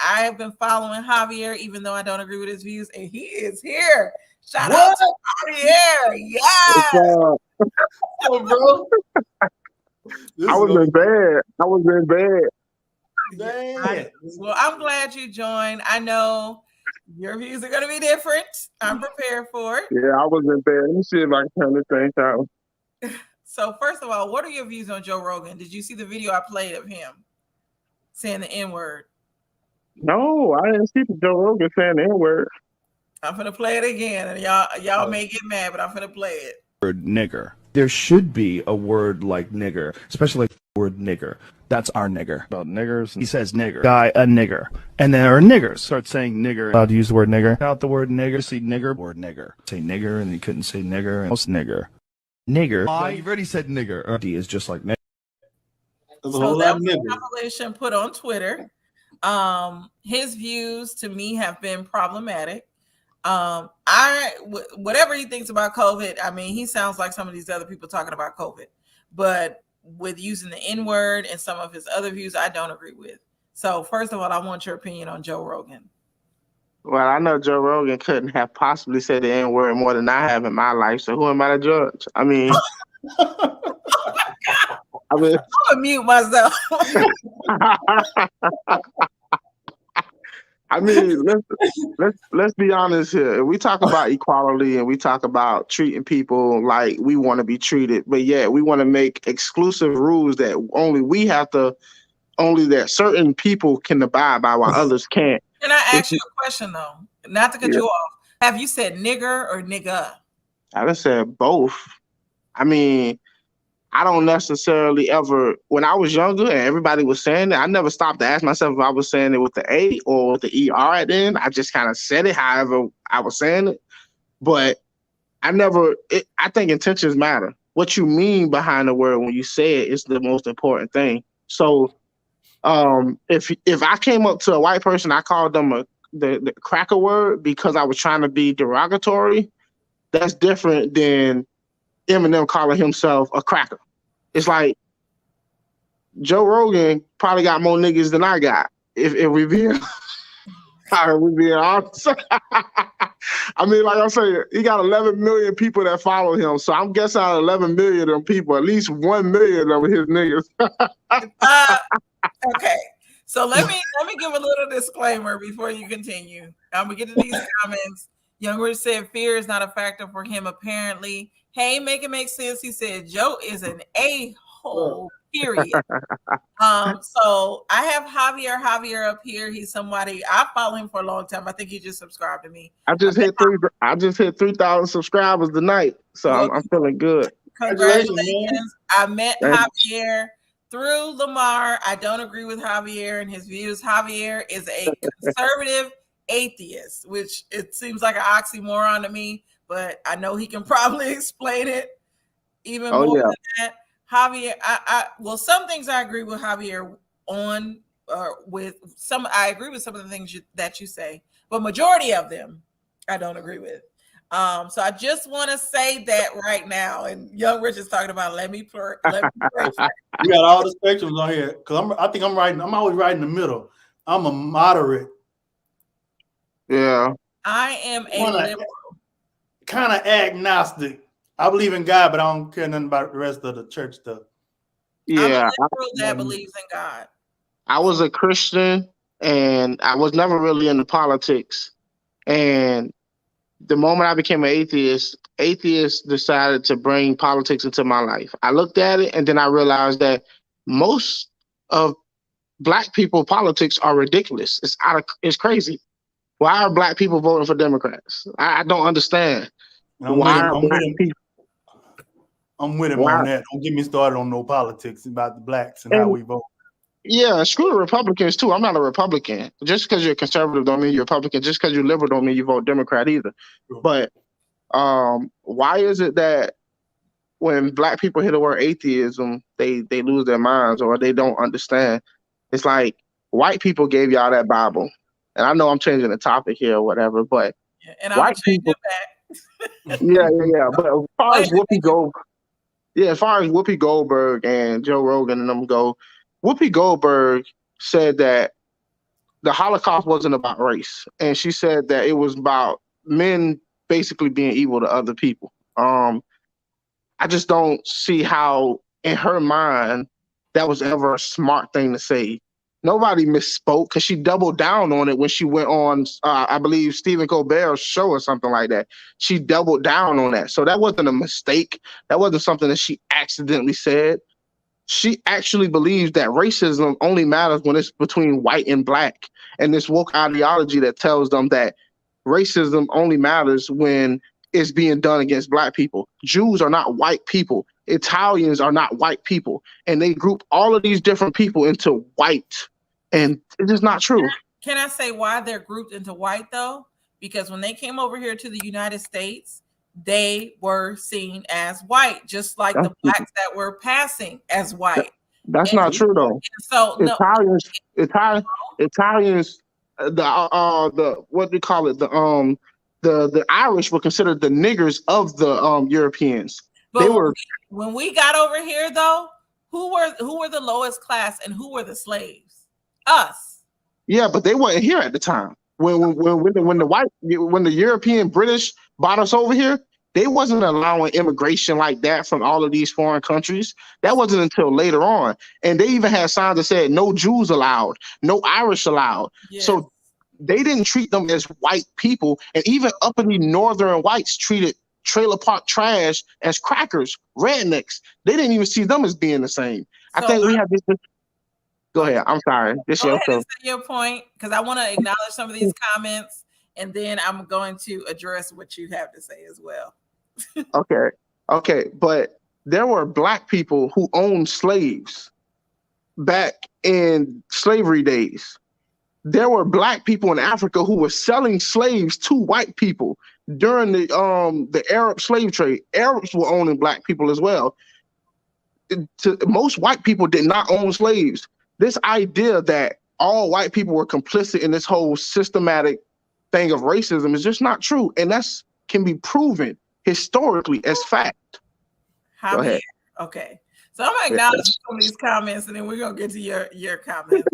I have been following Javier, even though I don't agree with his views, and he is here. Shout out to Javier. Yeah. Bro. I was in bed. Dang. Well, I'm glad you joined. I know your views are going to be different. I'm prepared for it. Yeah, I was in bed. Let me see if I can turn this thing down. So, first of all, what are your views on Joe Rogan? Did you see the video I played of him saying the N-word? No, I didn't see the Joe Rogan saying the N-word. I'm going to play it again, and y'all may get mad, but I'm going to play it. Word nigger. There should be a word like nigger, especially like the word nigger. That's our nigger. About niggers. He says nigger. Guy, a nigger. And then our niggers start saying nigger. Allowed to use the word nigger. Out the word nigger. See nigger. Word nigger. Say nigger, and you couldn't say nigger. And what's nigger? Nigger. You've already said nigger. D is just like nigger. So that was a compilation put on Twitter. His views to me have been problematic. Whatever he thinks about COVID, I mean, he sounds like some of these other people talking about COVID, but with using the N-word and some of his other views, I don't agree with. So first of all, I want your opinion on Joe Rogan. Well, I know Joe Rogan couldn't have possibly said the N-word more than I have in my life, so who am I to judge? I mean, I'm gonna mute myself. I mean, let's be honest here. If we talk about equality and we talk about treating people like we want to be treated, but yeah, we want to make exclusive rules that only that certain people can abide by while others can't. Can I ask you a question though? Not to cut you off. Have you said nigger or nigga? I just said both. I mean, I don't necessarily ever, when I was younger and everybody was saying it, I never stopped to ask myself if I was saying it with the A or with the ER at the end. I just kind of said it however I was saying it. But I think intentions matter. What you mean behind the word when you say it is the most important thing. So if I came up to a white person, I called them the cracker word because I was trying to be derogatory, that's different than Eminem calling himself a cracker. It's like Joe Rogan probably got more niggas than I got. If we being honest. I mean, like I say, he got 11 million people that follow him. So I'm guessing out of 11 million of them people, at least 1 million of his niggas. Okay. So let me give a little disclaimer before you continue. I'm gonna get to these comments. Young Rich said fear is not a factor for him, apparently. Hey, make it make sense. He said Joe is an a-hole, period. So I have Javier up here. He's somebody I follow him for a long time. I think he just subscribed to me. I just hit 3,000 subscribers tonight, so I'm feeling good. Congratulations! I met Javier through Lamar. I don't agree with Javier and his views. Javier is a conservative atheist, which it seems like an oxymoron to me, but I know he can probably explain it even more than that. Javier, well, some things I agree with Javier on, with some, I agree with some of the things that you say, but majority of them I don't agree with. So I just want to say that right now. And Young Rich is talking about let me pray. You got all the spectrums on here because I think I'm always right in the middle. I'm a moderate. Yeah. I am a liberal. Kind of agnostic. I believe in God, but I don't care nothing about the rest of the church stuff. Yeah. I'm a liberal that believes in God. I was a Christian and I was never really into politics. And the moment I became an atheist, atheists decided to bring politics into my life. I looked at it and then I realized that most of Black people politics are ridiculous. It's crazy. Why are Black people voting for Democrats? I don't understand. I'm with him on that. Don't get me started on no politics about the Blacks and how we vote. Yeah, screw the Republicans too. I'm not a Republican. Just because you're conservative don't mean you're Republican. Just because you're liberal don't mean you vote Democrat either. Sure. But why is it that when Black people hear the word atheism, they lose their minds or they don't understand? It's like white people gave y'all that Bible. And I know I'm changing the topic here or whatever, but and I'm changing it back. yeah. But as far as Whoopi Goldberg and Joe Rogan and them go, Whoopi Goldberg said that the Holocaust wasn't about race, and she said that it was about men basically being evil to other people. I just don't see how, in her mind, that was ever a smart thing to say. Nobody misspoke because she doubled down on it when she went on, I believe, Stephen Colbert's show or something like that. She doubled down on that. So that wasn't a mistake. That wasn't something that she accidentally said. She actually believes that racism only matters when it's between white and black. And this woke ideology that tells them that racism only matters when it's being done against black people. Jews are not white people. Italians are not white people. And they group all of these different people into white. And it is not true. Can I say why they're grouped into white, though? Because when they came over here to the United States, they were seen as white, just like the blacks that were passing as white. That's not true, though. So Italians, the what do you call it? The Irish were considered the niggers of the Europeans. But when we got over here, though, who were the lowest class and who were the slaves? Us. Yeah, but they weren't here at the time. When the European British brought us over here, they wasn't allowing immigration like that from all of these foreign countries. That wasn't until later on. And they even had signs that said no Jews allowed, no Irish allowed. Yes. So they didn't treat them as white people. And even uppity northern whites treated trailer park trash as crackers, rednecks. They didn't even see them as being the same. So I think we have this. Go ahead. I'm sorry. This is your point, because I want to acknowledge some of these comments, and then I'm going to address what you have to say as well. Okay. But there were black people who owned slaves back in slavery days. There were black people in Africa who were selling slaves to white people during the Arab slave trade. Arabs were owning black people as well. Most white people did not own slaves. This idea that all white people were complicit in this whole systematic thing of racism is just not true. And that's can be proven historically as fact. Go ahead. Okay. So I'm going to acknowledge some of these comments, and then we're going to get to your comments.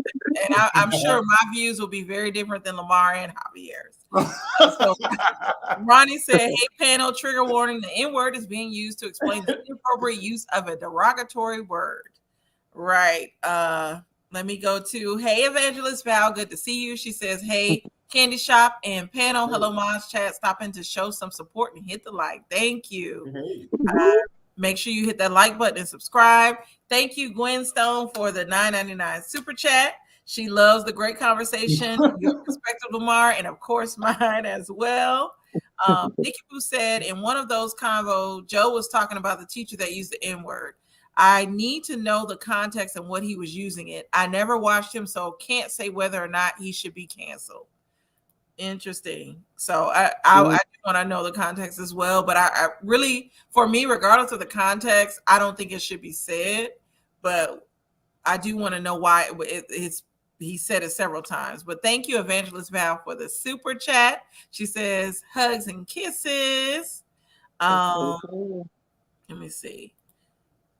And I'm sure my views will be very different than Lamar and Javier's. So Ronnie said, hey, panel, trigger warning. The N-word is being used to explain the inappropriate use of a derogatory word. Right. Let me go to, hey, Evangelist Val, good to see you. She says, hey, Candy Shop and panel, hello, Moz Chat, stopping to show some support and hit the like. Thank you. Make sure you hit that like button and subscribe. Thank you, Gwen Stone, for the $9.99 super chat. She loves the great conversation, your perspective, Lamar, and of course mine as well. Nikki Boo said in one of those convos, Joe was talking about the teacher that used the N-word. I need to know the context and what he was using it. I never watched him, so can't say whether or not he should be canceled. Interesting. So I do want to know the context as well, but I really, for me, regardless of the context, I don't think it should be said, but I do want to know why he said it several times. But thank you, Evangelist Val, for the super chat. She says hugs and kisses. Let me see.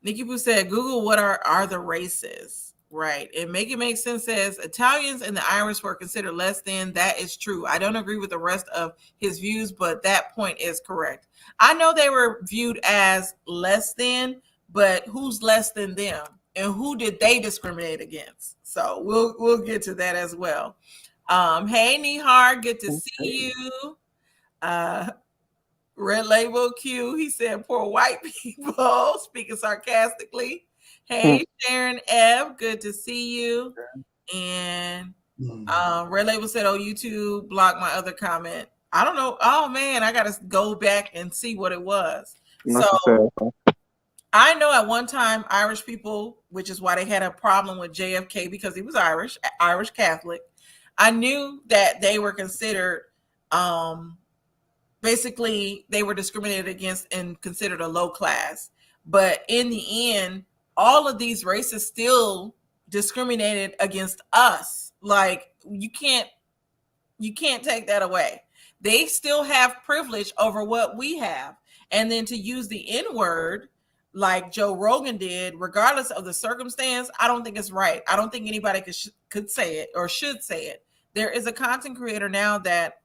Nikki Boo said, Google what are the races? Right. And Make It Make Sense says Italians and the Irish were considered less than. That is true. I don't agree with the rest of his views, but that point is correct. I know they were viewed as less than, but who's less than them? And who did they discriminate against? So we'll get to that as well. Hey, Nihar, good to see you. Red Label Q, he said, poor white people, speaking sarcastically. Hey, Sharon Ebb, good to see you. And Red Label said, oh, YouTube blocked my other comment. I don't know. Oh, man, I got to go back and see what it was. So I know at one time Irish people, which is why they had a problem with JFK because he was Irish Catholic. I knew that they were considered basically they were discriminated against and considered a low class. But in the end, all of these races still discriminated against us. Like you can't take that away. They still have privilege over what we have. And then to use the N-word like Joe Rogan did, regardless of the circumstance, I don't think it's right. I don't think anybody could say it or should say it. there is a content creator now that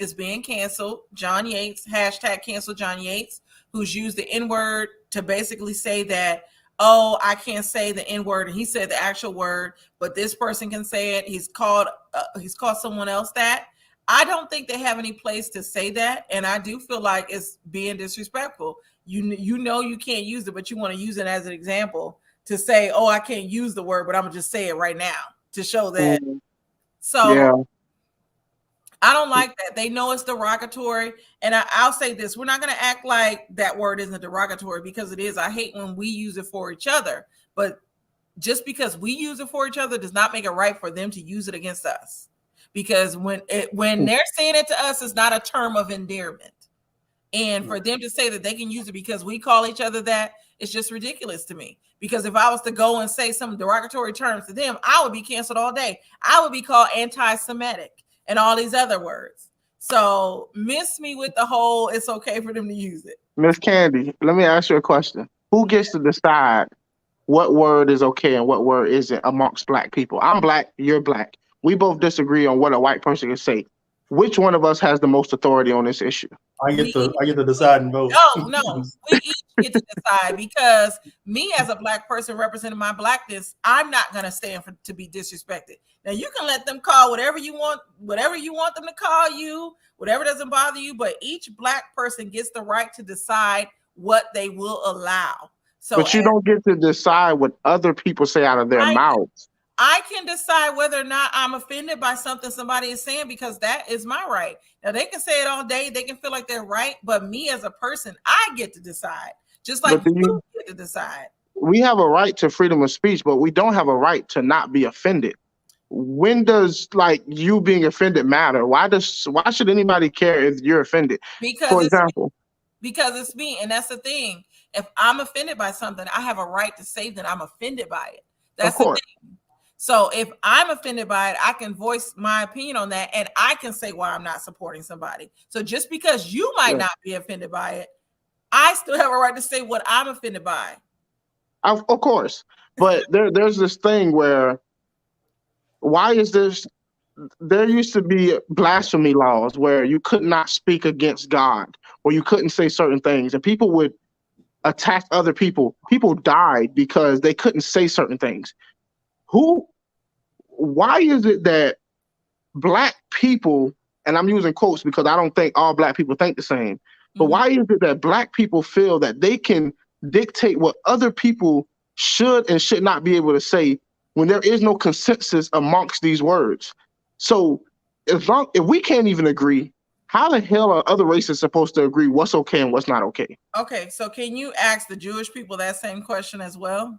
is being canceled, John Yates, hashtag cancel John Yates, who's used the N-word to basically say that, oh, I can't say the N-word, and he said the actual word, but this person can say it. He's called someone else that. I don't think they have any place to say that, and I do feel like it's being disrespectful. You know you can't use it, but you want to use it as an example to say, oh, I can't use the word, but I'm gonna just say it right now to show that. So yeah. I don't like that. They know it's derogatory. And I'll say this, we're not going to act like that word isn't derogatory, because it is. I hate when we use it for each other. But just because we use it for each other does not make it right for them to use it against us. Because when they're saying it to us, it's not a term of endearment. And for them to say that they can use it because we call each other that, it's just ridiculous to me. Because if I was to go and say some derogatory terms to them, I would be canceled all day. I would be called anti-Semitic and all these other words. So miss me with the whole, it's okay for them to use it. Miss Candy, let me ask you a question. Who gets to decide what word is okay and what word isn't amongst Black people? I'm Black, you're Black. We both disagree on what a white person can say. Which one of us has the most authority on this issue? I get to decide and vote. No, we each get to decide, because me as a Black person representing my Blackness, I'm not going to stand to be disrespected. Now you can let them call whatever you want them to call you, whatever doesn't bother you, but each Black person gets the right to decide what they will allow. So, but you don't get to decide what other people say out of their mouths. I can decide whether or not I'm offended by something somebody is saying, because that is my right. Now they can say it all day, they can feel like they're right, but me as a person, I get to decide, just like you get to decide. We have a right to freedom of speech, but we don't have a right to not be offended. When does you being offended matter? Why should anybody care if you're offended? For example, because it's me, and that's the thing. If I'm offended by something, I have a right to say that I'm offended by it. That's the thing. So if I'm offended by it, I can voice my opinion on that, and I can say why I'm not supporting somebody. So just because you might not be offended by it, I still have a right to say what I'm offended by. Of course. But there's this thing where, why is this? There used to be blasphemy laws where you could not speak against God, or you couldn't say certain things, and people would attack other people. People died because they couldn't say certain things. Why is it that Black people, and I'm using quotes because I don't think all Black people think the same, but why is it that Black people feel that they can dictate what other people should and should not be able to say when there is no consensus amongst these words? So if we can't even agree, how the hell are other races supposed to agree what's okay and what's not okay? Okay, so can you ask the Jewish people that same question as well?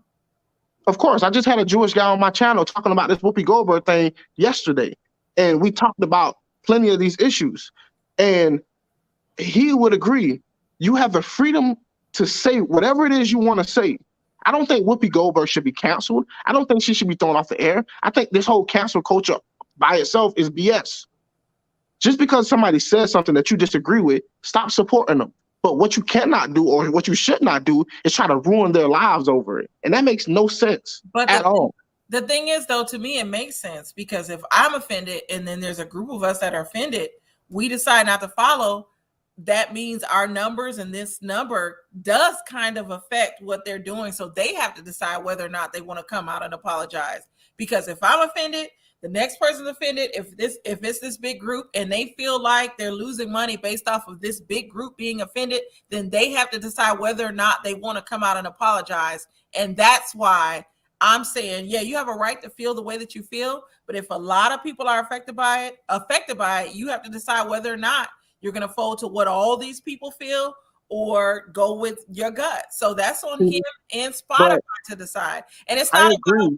Of course. I just had a Jewish guy on my channel talking about this Whoopi Goldberg thing yesterday, and we talked about plenty of these issues, and he would agree. You have the freedom to say whatever it is you want to say. I don't think Whoopi Goldberg should be canceled. I don't think she should be thrown off the air. I think this whole cancel culture by itself is BS. Just because somebody says something that you disagree with, stop supporting them. But what you cannot do, or what you should not do, is try to ruin their lives over it. And that makes no sense at all. The thing is, though, to me, it makes sense, because if I'm offended and then there's a group of us that are offended, we decide not to follow, that means our numbers, and this number does kind of affect what they're doing. So they have to decide whether or not they want to come out and apologize. Because if I'm offended, the next person's offended, if it's this big group and they feel like they're losing money based off of this big group being offended, then they have to decide whether or not they want to come out and apologize. And that's why I'm saying, yeah, you have a right to feel the way that you feel, but if a lot of people are affected by it, you have to decide whether or not you're going to fold to what all these people feel or go with your gut. So that's on him and Spotify to decide. And it's not about,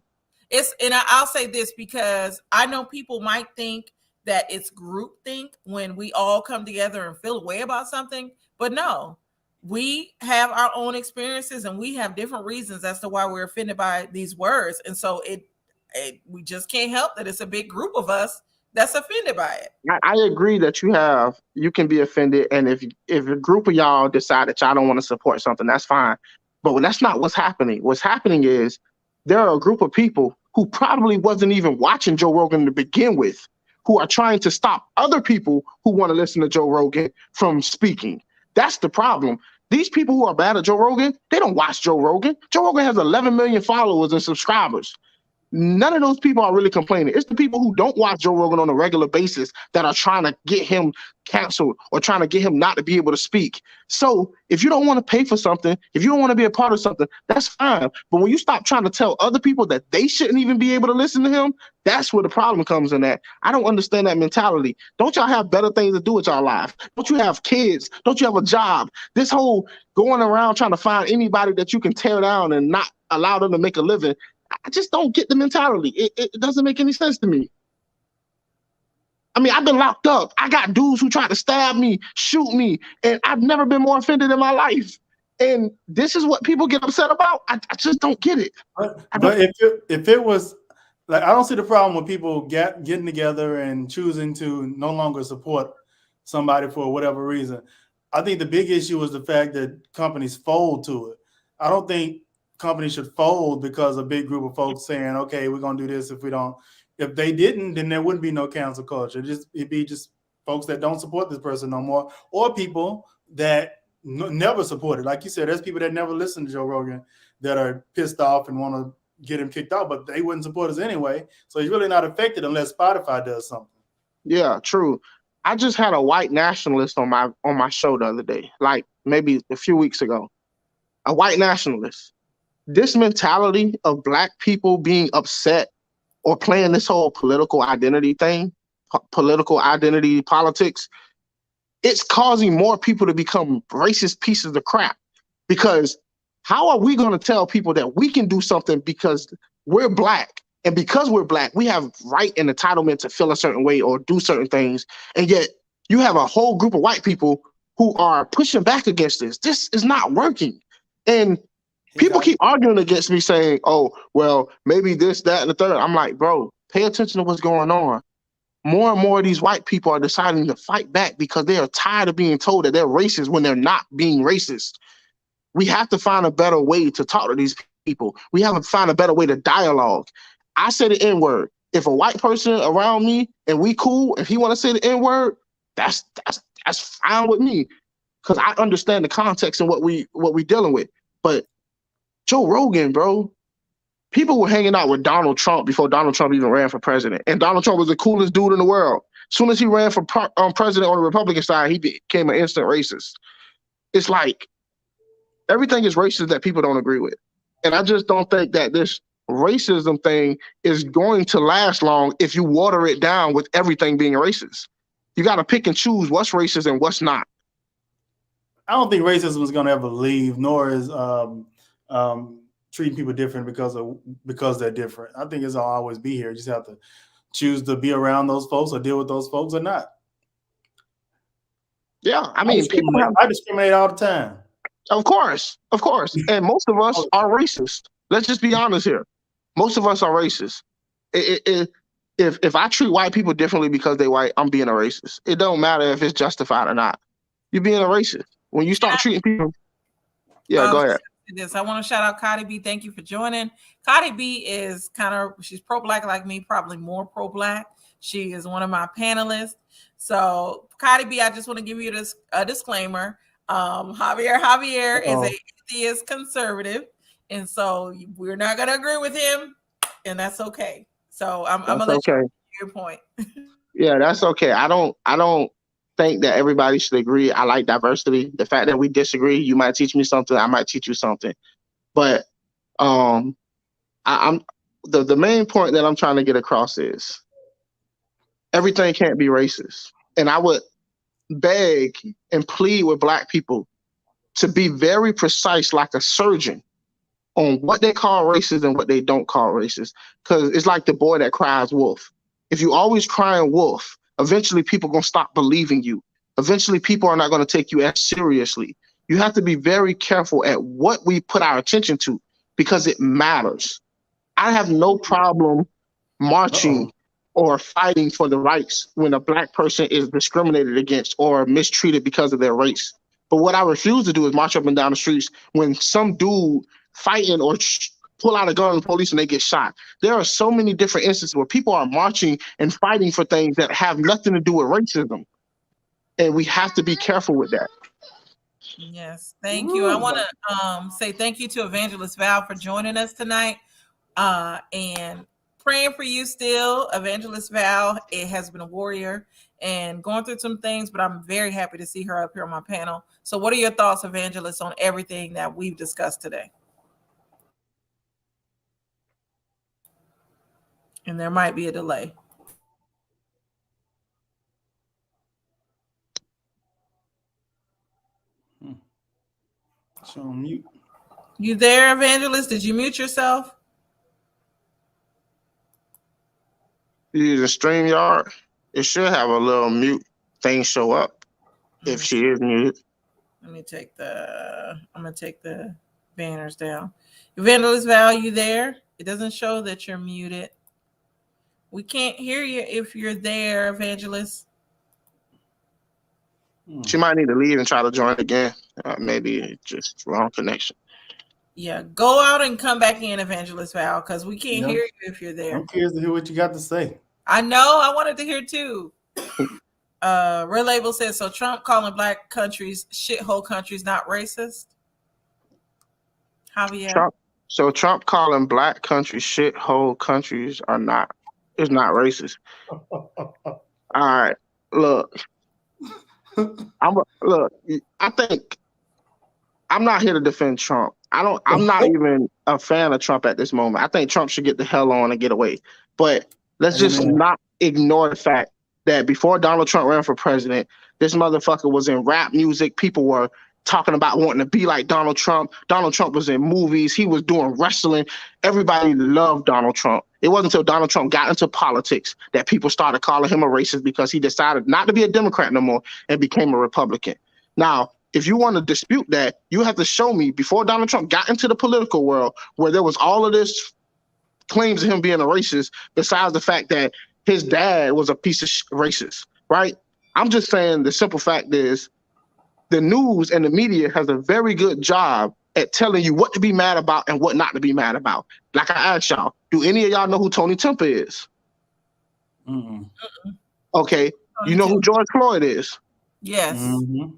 and I'll say this, because I know people might think that it's groupthink when we all come together and feel a way about something, but no, we have our own experiences and we have different reasons as to why we're offended by these words. And so we just can't help that it's a big group of us that's offended by it. I agree that you can be offended, and if a group of y'all decide that y'all don't want to support something, that's fine. But that's not what's happening. What's happening is there are a group of people who probably wasn't even watching Joe Rogan to begin with, who are trying to stop other people who want to listen to Joe Rogan from speaking. That's the problem. These people who are bad at Joe Rogan, they don't watch Joe Rogan. Joe Rogan has 11 million followers and subscribers. None of those people are really complaining. It's the people who don't watch Joe Rogan on a regular basis that are trying to get him canceled or trying to get him not to be able to speak. So if you don't want to pay for something, if you don't want to be a part of something, that's fine. But when you stop trying to tell other people that they shouldn't even be able to listen to him, that's where the problem comes in at. I don't understand that mentality. Don't y'all have better things to do with y'all life? Don't you have kids? Don't you have a job? This whole going around trying to find anybody that you can tear down and not allow them to make a living, I just don't get the mentality. It doesn't make any sense to me. I mean, I've been locked up. I got dudes who try to stab me, shoot me, and I've never been more offended in my life. And this is what people get upset about? I just don't get it. But if it was, like, I don't see the problem with people getting together and choosing to no longer support somebody for whatever reason. I think the big issue is the fact that companies fold to it. I don't think companies should fold because a big group of folks saying, okay, we're going to do this. If they didn't, then there wouldn't be no cancel culture. It'd be just folks that don't support this person no more, or people that never supported. Like you said, there's people that never listen to Joe Rogan that are pissed off and want to get him kicked out, but they wouldn't support us anyway. So he's really not affected unless Spotify does something. Yeah, true. I just had a white nationalist on my show the other day, like maybe a few weeks ago. A white nationalist. This mentality of Black people being upset or playing this whole political identity thing, political identity politics, it's causing more people to become racist pieces of crap. Because how are we going to tell people that we can do something because we're Black? And because we're Black, we have right and entitlement to feel a certain way or do certain things. And yet you have a whole group of white people who are pushing back against this. This is not working. And people keep arguing against me saying, oh, well, maybe this, that, and the third. I'm like, bro, pay attention to what's going on. More and more of these white people are deciding to fight back because they are tired of being told that they're racist when they're not being racist. We have to find a better way to talk to these people. We have to find a better way to dialogue. I say the N-word. If a white person around me and we cool, if he want to say the N-word, that's fine with me because I understand the context and what we dealing with. But Joe Rogan, bro, people were hanging out with Donald Trump before Donald Trump even ran for president. And Donald Trump was the coolest dude in the world. As soon as he ran for president on the Republican side, he became an instant racist. It's like everything is racist that people don't agree with. And I just don't think that this racism thing is going to last long if you water it down with everything being racist. You got to pick and choose what's racist and what's not. I don't think racism is going to ever leave, nor is treating people different because they're different. I think it's gonna always be here. You just have to choose to be around those folks or deal with those folks or not. Yeah, I mean, I discriminate all the time. Of course, and most of us are racist. Let's just be honest here. Most of us are racist. If I treat white people differently because they white, I'm being a racist. It don't matter if it's justified or not. You're being a racist when you start treating people. Yeah, go ahead. I want to shout out Cardi B. Thank you for joining. Cardi B is she's pro-Black like me, probably more pro-Black. She is one of my panelists. So Cardi B, I just want to give you a disclaimer. Javier is a atheist conservative. And so we're not going to agree with him. And that's okay. So I'm going to let you your point. Yeah, that's okay. I don't think that everybody should agree. I like diversity. The fact that we disagree, you might teach me something, I might teach you something. But I'm the main point that I'm trying to get across is everything can't be racist. And I would beg and plead with Black people to be very precise, like a surgeon, on what they call racist and what they don't call racist. Because it's like the boy that cries wolf. If you always crying wolf, eventually people are going to stop believing you. Eventually people are not going to take you as seriously. You have to be very careful at what we put our attention to because it matters. I have no problem marching or fighting for the rights when a Black person is discriminated against or mistreated because of their race. But what I refuse to do is march up and down the streets when some dude fighting or pull out a gun on the police and they get shot. There are so many different instances where people are marching and fighting for things that have nothing to do with racism. And we have to be careful with that. Yes, thank you. I want to say thank you to Evangelist Val for joining us tonight and praying for you still. Evangelist Val, it has been a warrior and going through some things, but I'm very happy to see her up here on my panel. So what are your thoughts, Evangelist, on everything that we've discussed today? And there might be a delay. So mute. You there, Evangelist? Did you mute yourself? You use a StreamYard, it should have a little mute thing show up if she is muted. Let me take I'm gonna take the banners down. Evangelist Val, you there? It doesn't show that you're muted. We can't hear you if you're there, Evangelist. She might need to leave and try to join again. Maybe it's just wrong connection. Yeah, go out and come back in, Evangelist Val, because we can't hear you if you're there. I'm curious to hear what you got to say. I know. I wanted to hear too. Red Label says, so Trump calling black countries shithole countries not racist? Javier? Trump calling black countries shithole countries is not racist. All right, look. I think I'm not here to defend Trump. I'm not even a fan of Trump at this moment. I think Trump should get the hell on and get away. But let's just not ignore the fact that before Donald Trump ran for president, this motherfucker was in rap music. People were talking about wanting to be like Donald Trump. Donald Trump was in movies. He was doing wrestling. Everybody loved Donald Trump. It wasn't until Donald Trump got into politics that people started calling him a racist because he decided not to be a Democrat no more and became a Republican. Now, if you want to dispute that, you have to show me before Donald Trump got into the political world where there was all of this claims of him being a racist, besides the fact that his dad was a piece of racist, right? I'm just saying the simple fact is the news and the media has a very good job at telling you what to be mad about and what not to be mad about. Like I asked y'all, do any of y'all know who Tony Temper is? Mm-mm. Okay, you know who George Floyd is? Yes. Mm-hmm.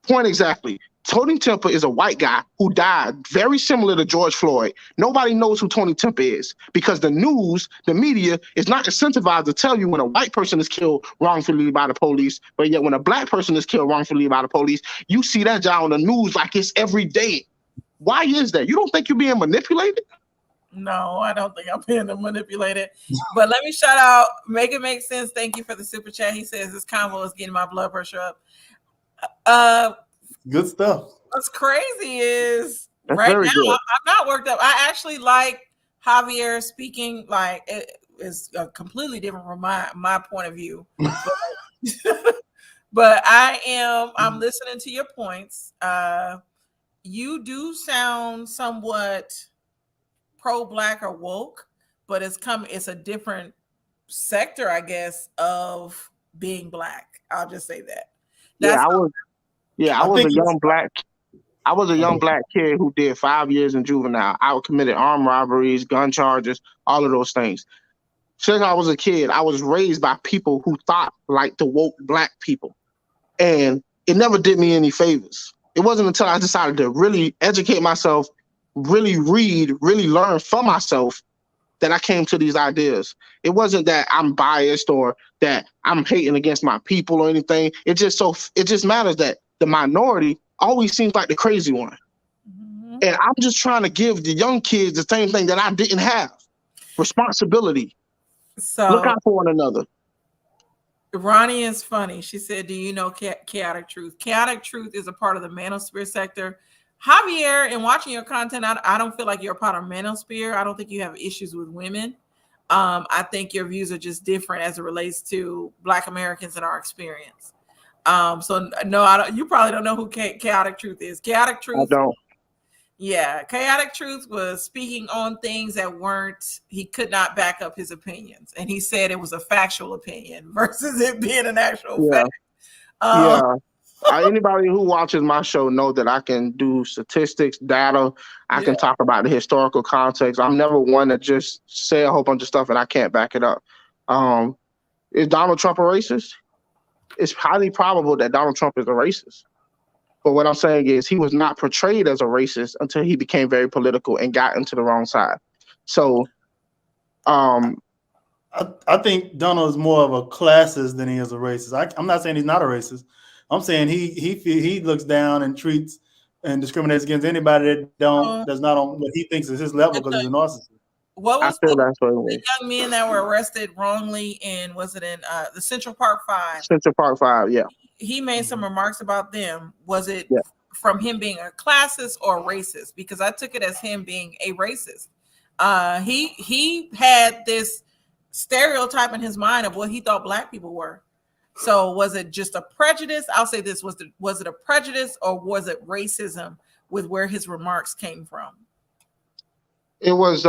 Point exactly. Tony Temper is a white guy who died very similar to George Floyd. Nobody knows who Tony Temper is because the news, the media is not incentivized to tell you when a white person is killed wrongfully by the police, but yet when a black person is killed wrongfully by the police, you see that job on the news like it's every day. Why is that? You don't think you're being manipulated? No, I don't think I'm being manipulated. But let me shout out, Make It Make Sense. Thank you for the super chat. He says this combo is getting my blood pressure up. Good stuff. What's crazy is That's right now good. I'm not worked up. I actually like Javier speaking. Like it is completely different from my point of view. But I'm listening to your points. You do sound somewhat pro-black or woke, but it's a different sector, I guess, of being black. I'll just say that. I was a young black kid who did 5 years in juvenile. I committed armed robberies, gun charges, all of those things. Since I was a kid, I was raised by people who thought like the woke black people. And it never did me any favors. It wasn't until I decided to really educate myself, really read, really learn for myself that I came to these ideas. It wasn't that I'm biased or that I'm hating against my people or anything. It just matters that the minority always seems like the crazy one. Mm-hmm. And I'm just trying to give the young kids the same thing that I didn't have. Responsibility. So look out for one another. Ronnie is funny. She said, do you know Chaotic Truth? Chaotic Truth is a part of the manosphere sector. Javier, in watching your content, I don't feel like you're a part of manosphere. I don't think you have issues with women. I think your views are just different as it relates to Black Americans and our experience. So no, I don't. You probably don't know who Chaotic Truth is. Chaotic Truth. I don't. Yeah, Chaotic Truth was speaking on things that he could not back up his opinions. And he said it was a factual opinion versus it being an actual fact. Anybody who watches my show know that I can do statistics, data. I can talk about the historical context. I'm never one to just say a whole bunch of stuff and I can't back it up. Is Donald Trump a racist? It's highly probable that Donald Trump is a racist. But what I'm saying is he was not portrayed as a racist until he became very political and got into the wrong side. So, I think Donald is more of a classist than he is a racist. I'm not saying he's not a racist. I'm saying he looks down and treats and discriminates against anybody that does not on what he thinks is his level because he's a narcissist. What was the young men that were arrested wrongly in the Central Park 5? Central Park 5, yeah. He made some remarks about them. Was it from him being a classist or a racist? Because I took it as him being a racist. He had this stereotype in his mind of what he thought black people were. So was it just a prejudice? I'll say this: was it a prejudice or was it racism with where his remarks came from? It was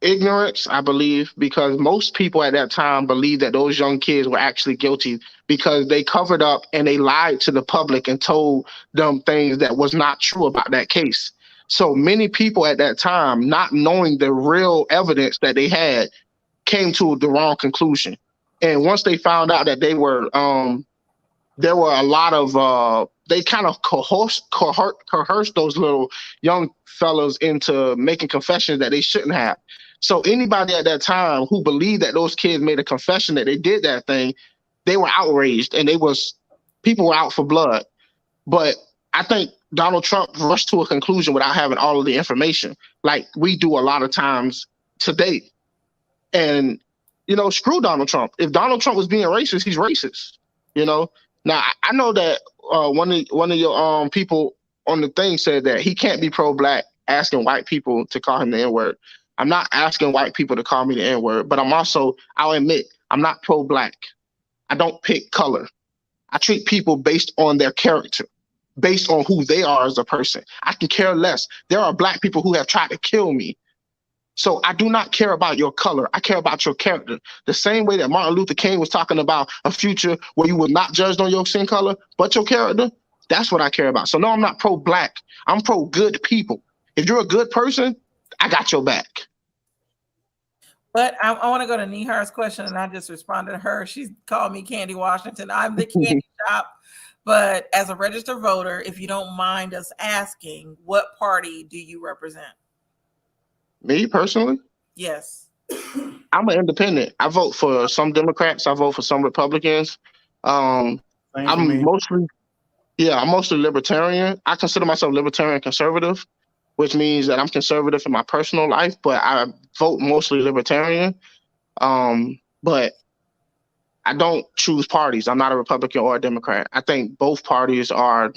ignorance, I believe, because most people at that time believed that those young kids were actually guilty because they covered up and they lied to the public and told them things that was not true about that case. So many people at that time, not knowing the real evidence that they had, came to the wrong conclusion. And once they found out that they were, there were a lot of, they kind of coerced those little young fellows into making confessions that they shouldn't have. So anybody at that time who believed that those kids made a confession that they did that thing, they were outraged and people were out for blood. But I think Donald Trump rushed to a conclusion without having all of the information, like we do a lot of times today. And, screw Donald Trump. If Donald Trump was being racist, he's racist, Now, I know that one of your people on the thing said that he can't be pro-black asking white people to call him the N-word. I'm not asking white people to call me the N-word, but I'll admit, I'm not pro-black. I don't pick color. I treat people based on their character, based on who they are as a person. I can care less. There are black people who have tried to kill me. So I do not care about your color. I care about your character. The same way that Martin Luther King was talking about a future where you were not judged on your skin color, but your character. That's what I care about. So no, I'm not pro-black. I'm pro-good people. If you're a good person, I got your back. But I want to go to Nihar's question, and I just responded to her. She called me Candy Washington. I'm the candy shop. But as a registered voter, if you don't mind us asking, what party do you represent? Me personally? Yes. I'm an independent. I vote for some Democrats. I vote for some Republicans. I'm mostly libertarian. I consider myself libertarian conservative, which means that I'm conservative in my personal life, but I vote mostly libertarian. But I don't choose parties. I'm not a Republican or a Democrat. I think both parties don't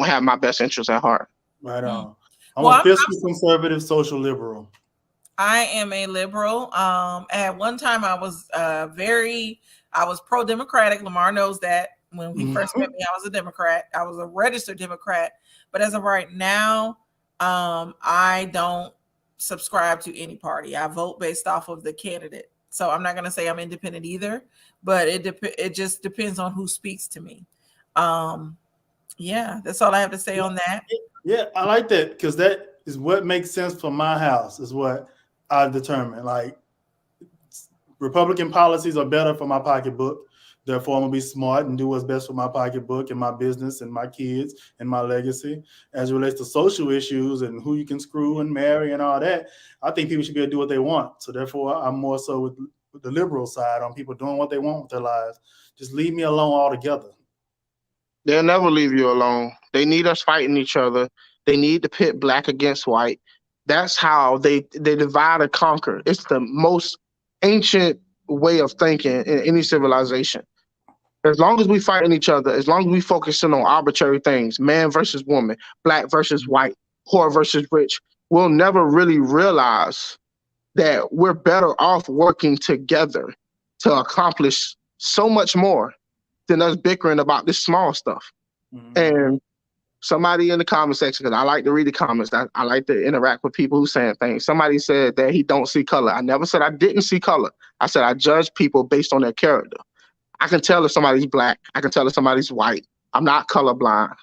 have my best interests at heart. Right on. I'm a fiscal conservative, social liberal. I am a liberal. At one time, I was pro-democratic. Lamar knows that. When he first met me, I was a Democrat. I was a registered Democrat. But as of right now, I don't subscribe to any party. I vote based off of the candidate. So I'm not going to say I'm independent either, but it just depends on who speaks to me. Yeah, that's all I have to say on that. Yeah, I like that because that is what makes sense for my house, is what I've determined. Like, Republican policies are better for my pocketbook. Therefore, I'm going to be smart and do what's best for my pocketbook and my business and my kids and my legacy. As it relates to social issues and who you can screw and marry and all that, I think people should be able to do what they want. So therefore, I'm more so with the liberal side on people doing what they want with their lives. Just leave me alone altogether. They'll never leave you alone. They need us fighting each other. They need to pit black against white. That's how they divide and conquer. It's the most ancient way of thinking in any civilization. As long as we fighting each other, as long as we focusing on arbitrary things, man versus woman, black versus white, poor versus rich, we'll never really realize that we're better off working together to accomplish so much more than us bickering about this small stuff. Mm-hmm. And somebody in the comment section, because I like to read the comments, I like to interact with people who saying things. Somebody said that he don't see color. I never said I didn't see color. I said I judge people based on their character. I can tell if somebody's black. I can tell if somebody's white. I'm not colorblind.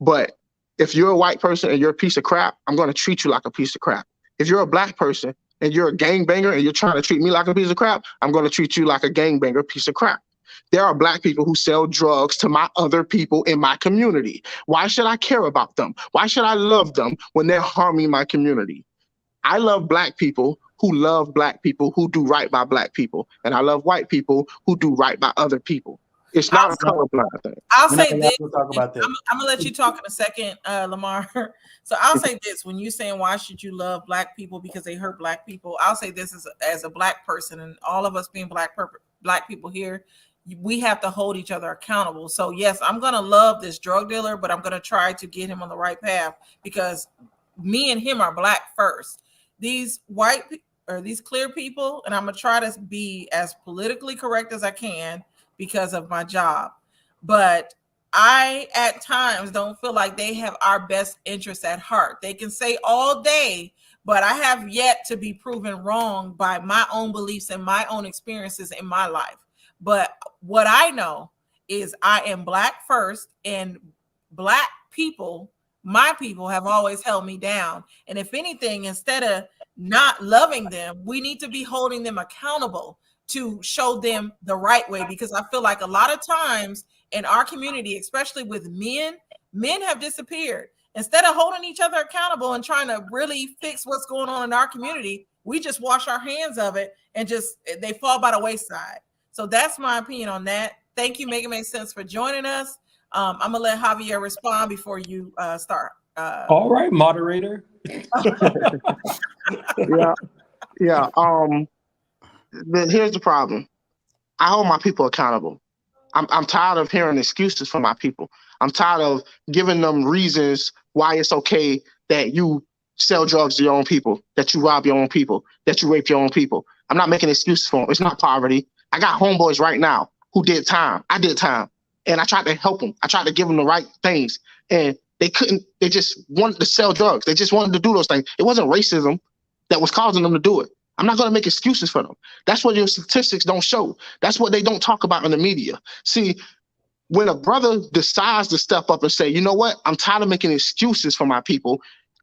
But if you're a white person and you're a piece of crap, I'm going to treat you like a piece of crap. If you're a black person and you're a gangbanger and you're trying to treat me like a piece of crap, I'm going to treat you like a gangbanger piece of crap. There are black people who sell drugs to my other people in my community. Why should I care about them? Why should I love them when they're harming my community? I love black people who love black people who do right by black people. And I love white people who do right by other people. It's not a colorblind thing. I'll say this. Talk about that. I'm gonna let you talk in a second, Lamar. So I'll say this: when you're saying why should you love black people because they hurt black people, I'll say this as a black person, and all of us being black people here, we have to hold each other accountable. So yes, I'm gonna love this drug dealer, but I'm gonna try to get him on the right path because me and him are black first. These white or these clear people, and I'm gonna try to be as politically correct as I can because of my job. But I, at times, don't feel like they have our best interests at heart. They can say all day, but I have yet to be proven wrong by my own beliefs and my own experiences in my life. But what I know is I am black first, and black people, my people, have always held me down. And if anything, instead of not loving them, we need to be holding them accountable to show them the right way, because I feel like a lot of times in our community, especially with men have disappeared. Instead of holding each other accountable and trying to really fix what's going on in our community, we just wash our hands of it and they fall by the wayside. So that's my opinion on that. Thank you, Make It Make Sense, for joining us. I'm gonna let Javier respond before you start. All right, moderator. Yeah. Here's the problem. I hold my people accountable. I'm tired of hearing excuses from my people. I'm tired of giving them reasons why it's okay that you sell drugs to your own people, that you rob your own people, that you rape your own people. I'm not making excuses for them. It's not poverty. I got homeboys right now who did time. I did time. And I tried to help them. I tried to give them the right things. And they couldn't. They just wanted to sell drugs. They just wanted to do those things. It wasn't racism that was causing them to do it. I'm not going to make excuses for them. That's what your statistics don't show. That's what they don't talk about in the media. See, when a brother decides to step up and say, you know what, I'm tired of making excuses for my people,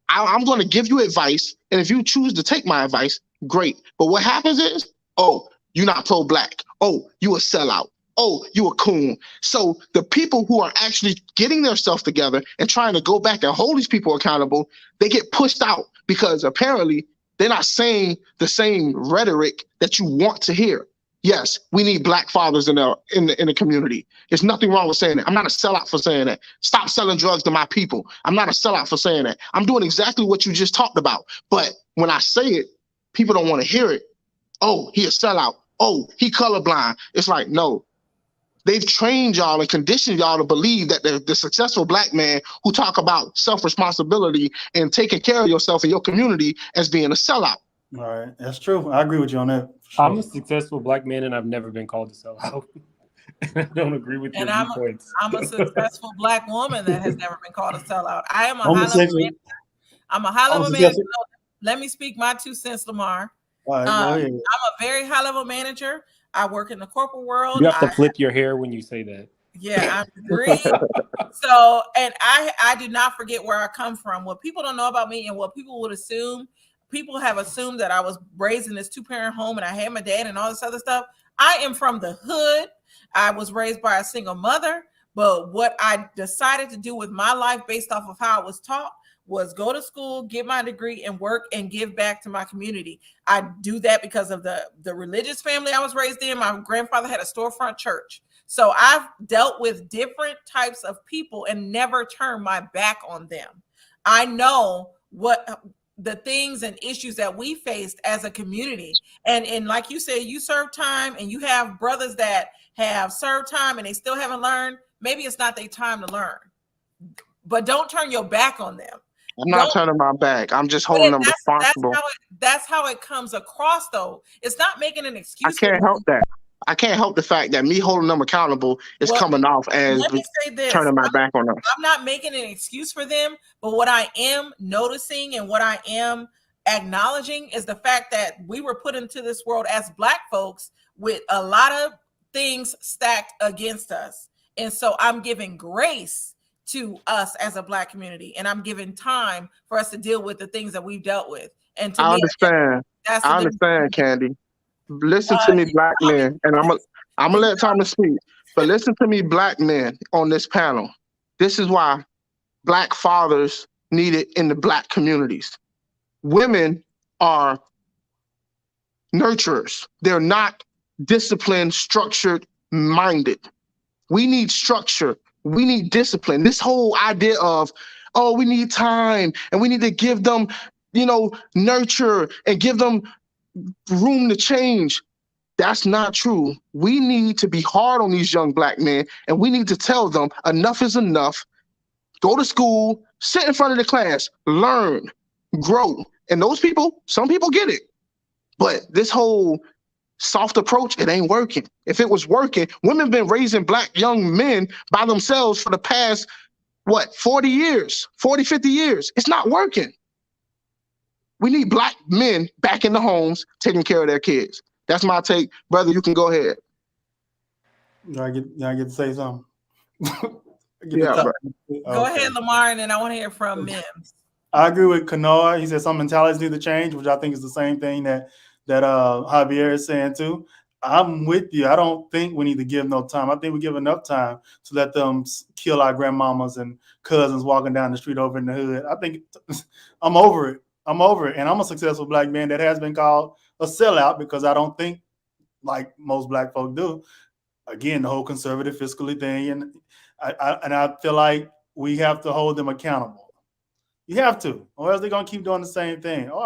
I'm going to give you advice. And if you choose to take my advice, great. But what happens is, oh, you're not pro-black. Oh, you a sellout. Oh, you a coon. So the people who are actually getting their stuff together and trying to go back and hold these people accountable, they get pushed out because apparently they're not saying the same rhetoric that you want to hear. Yes, we need black fathers in the community. There's nothing wrong with saying that. I'm not a sellout for saying that. Stop selling drugs to my people. I'm not a sellout for saying that. I'm doing exactly what you just talked about. But when I say it, people don't want to hear it. Oh, he a sellout. Oh, he colorblind. It's like, no. They've trained y'all and conditioned y'all to believe that the successful black man who talk about self-responsibility and taking care of yourself and your community as being a sellout. All right, that's true. I agree with you on that. Sure. I'm a successful black man, and I've never been called a sellout. I don't agree with your viewpoints. I'm a successful black woman that has never been called a sellout. I am a high-level manager. I'm a high-level manager. Let me speak my 2 cents, Lamar. All right, I'm a very high-level manager. I work in the corporate world. You have to flip your hair when you say that. Yeah, I agree. So, and I do not forget where I come from. What people don't know about me and what people would assume, people have assumed that I was raised in this 2-parent home and I had my dad and all this other stuff. I am from the hood. I was raised by a single mother. But what I decided to do with my life based off of how I was taught was go to school, get my degree, and work and give back to my community. I do that because of the religious family I was raised in. My grandfather had a storefront church. So I've dealt with different types of people and never turned my back on them. I know what the things and issues that we faced as a community. And like you said, you serve time and you have brothers that have served time and they still haven't learned. Maybe it's not their time to learn. But don't turn your back on them. I'm not turning my back. I'm just holding them responsible. That's how it comes across, though. It's not making an excuse. I can't help that. I can't help the fact that me holding them accountable is coming off as turning my back on them. I'm not making an excuse for them, but what I am noticing and what I am acknowledging is the fact that we were put into this world as Black folks with a lot of things stacked against us. And so I'm giving grace to us as a Black community, and I'm giving time for us to deal with the things that we've dealt with. And to I me, understand. that's I understand, Candy. Listen to me, Black men, and I'm gonna let Thomas speak. But listen to me, Black men on this panel. This is why Black fathers need it in the Black communities. Women are nurturers. They're not disciplined, structured, minded. We need structure. We need discipline. This whole idea of, oh, we need time and we need to give them, nurture and give them room to change. That's not true. We need to be hard on these young Black men, and we need to tell them enough is enough. Go to school, sit in front of the class, learn, grow. And those people, some people get it. But this whole soft approach, it ain't working. If it was working, women been raising Black young men by themselves for the past, 40 years, 40, 50 years. It's not working. We need Black men back in the homes taking care of their kids. That's my take. Brother, you can go ahead. I get to say something. Yeah, Go ahead, Lamar, and then I want to hear from Mims. I agree with Kanoa. He said some mentalities need to change, which I think is the same thing that Javier is saying too. I'm with you. I don't think we need to give no time. I think we give enough time to let them kill our grandmamas and cousins walking down the street over in the hood. I think I'm over it. I'm over it. And I'm a successful Black man that has been called a sellout because I don't think like most Black folk do. Again, the whole conservative fiscally thing. And I feel like we have to hold them accountable. You have to, or else they're gonna keep doing the same thing. Or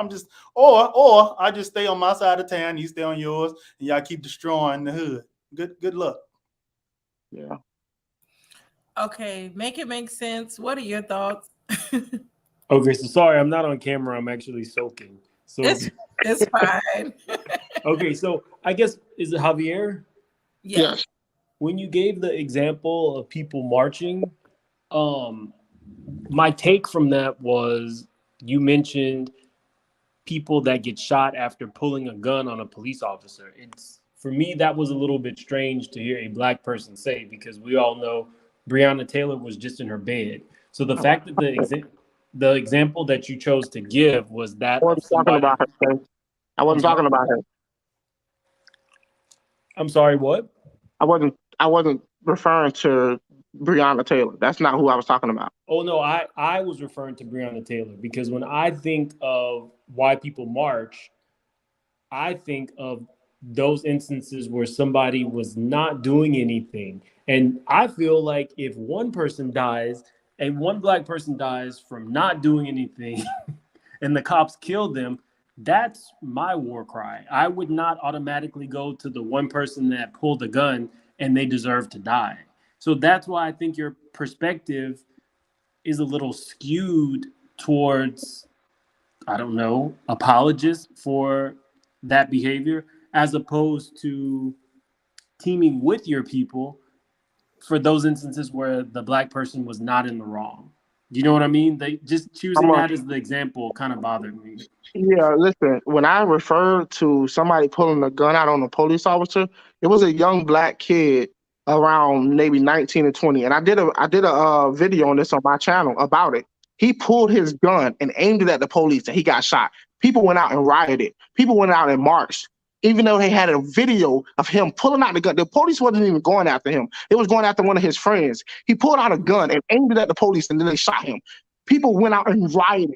I just stay on my side of town, you stay on yours, and y'all keep destroying the hood. Good luck. Yeah. Okay, make it make sense. What are your thoughts? Okay, so sorry, I'm not on camera. I'm actually soaking. So it's fine. Okay, so I guess, is it Javier? Yes. When you gave the example of people marching, my take from that was you mentioned people that get shot after pulling a gun on a police officer. For me, that was a little bit strange to hear a Black person say, because we all know Breonna Taylor was just in her bed. So the fact that the example that you chose to give was that I wasn't talking about her. I wasn't talking about her. I'm sorry, what? I wasn't referring to Breonna Taylor. That's not who I was talking about. Oh no, I was referring to Breonna Taylor, because when I think of why people march, I think of those instances where somebody was not doing anything. And I feel like if one person dies and one Black person dies from not doing anything and the cops kill them, that's my war cry. I would not automatically go to the one person that pulled the gun and they deserve to die. So that's why I think your perspective is a little skewed towards, I don't know, apologists for that behavior, as opposed to teaming with your people for those instances where the Black person was not in the wrong. Do you know what I mean? They just choosing that as the example kind of bothered me. Yeah, listen, when I referred to somebody pulling a gun out on a police officer, it was a young Black kid around maybe 19 or 20. And I did a video on this on my channel about it. He pulled his gun and aimed it at the police and he got shot. People went out and rioted. People went out and marched. Even though they had a video of him pulling out the gun, the police wasn't even going after him. It was going after one of his friends. He pulled out a gun and aimed it at the police and then they shot him. People went out and rioted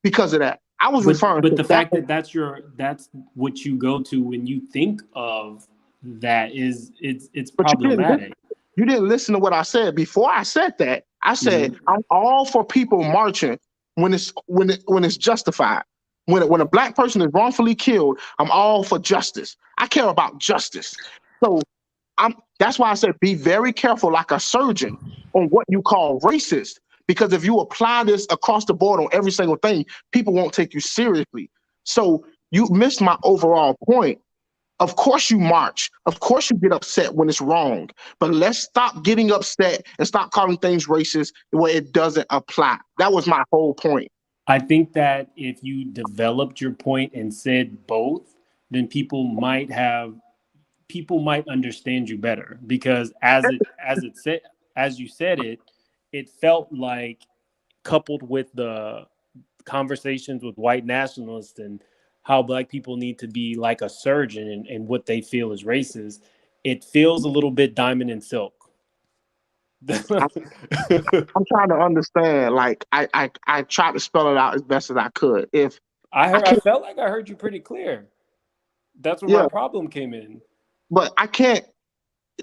because of that. I was referring to, but the fact that that's what you go to when you think of that is it's problematic. You didn't listen to what I said. Before I said that, I said I'm all for people marching when it's justified. When a Black person is wrongfully killed, I'm all for justice. I care about justice. So that's why I said be very careful, like a surgeon, on what you call racist. Because if you apply this across the board on every single thing, people won't take you seriously. So you missed my overall point. Of course you march. Of course you get upset when it's wrong. But let's stop getting upset and stop calling things racist where it doesn't apply. That was my whole point. I think that if you developed your point and said both, then people might have people might understand you better, because as you said it, it felt like, coupled with the conversations with white nationalists and how Black people need to be like a surgeon and what they feel is racist, it feels a little bit diamond and silk. I'm trying to understand. Like I tried to spell it out as best as I could. If I felt like I heard you pretty clear. That's where my problem came in. But I can't.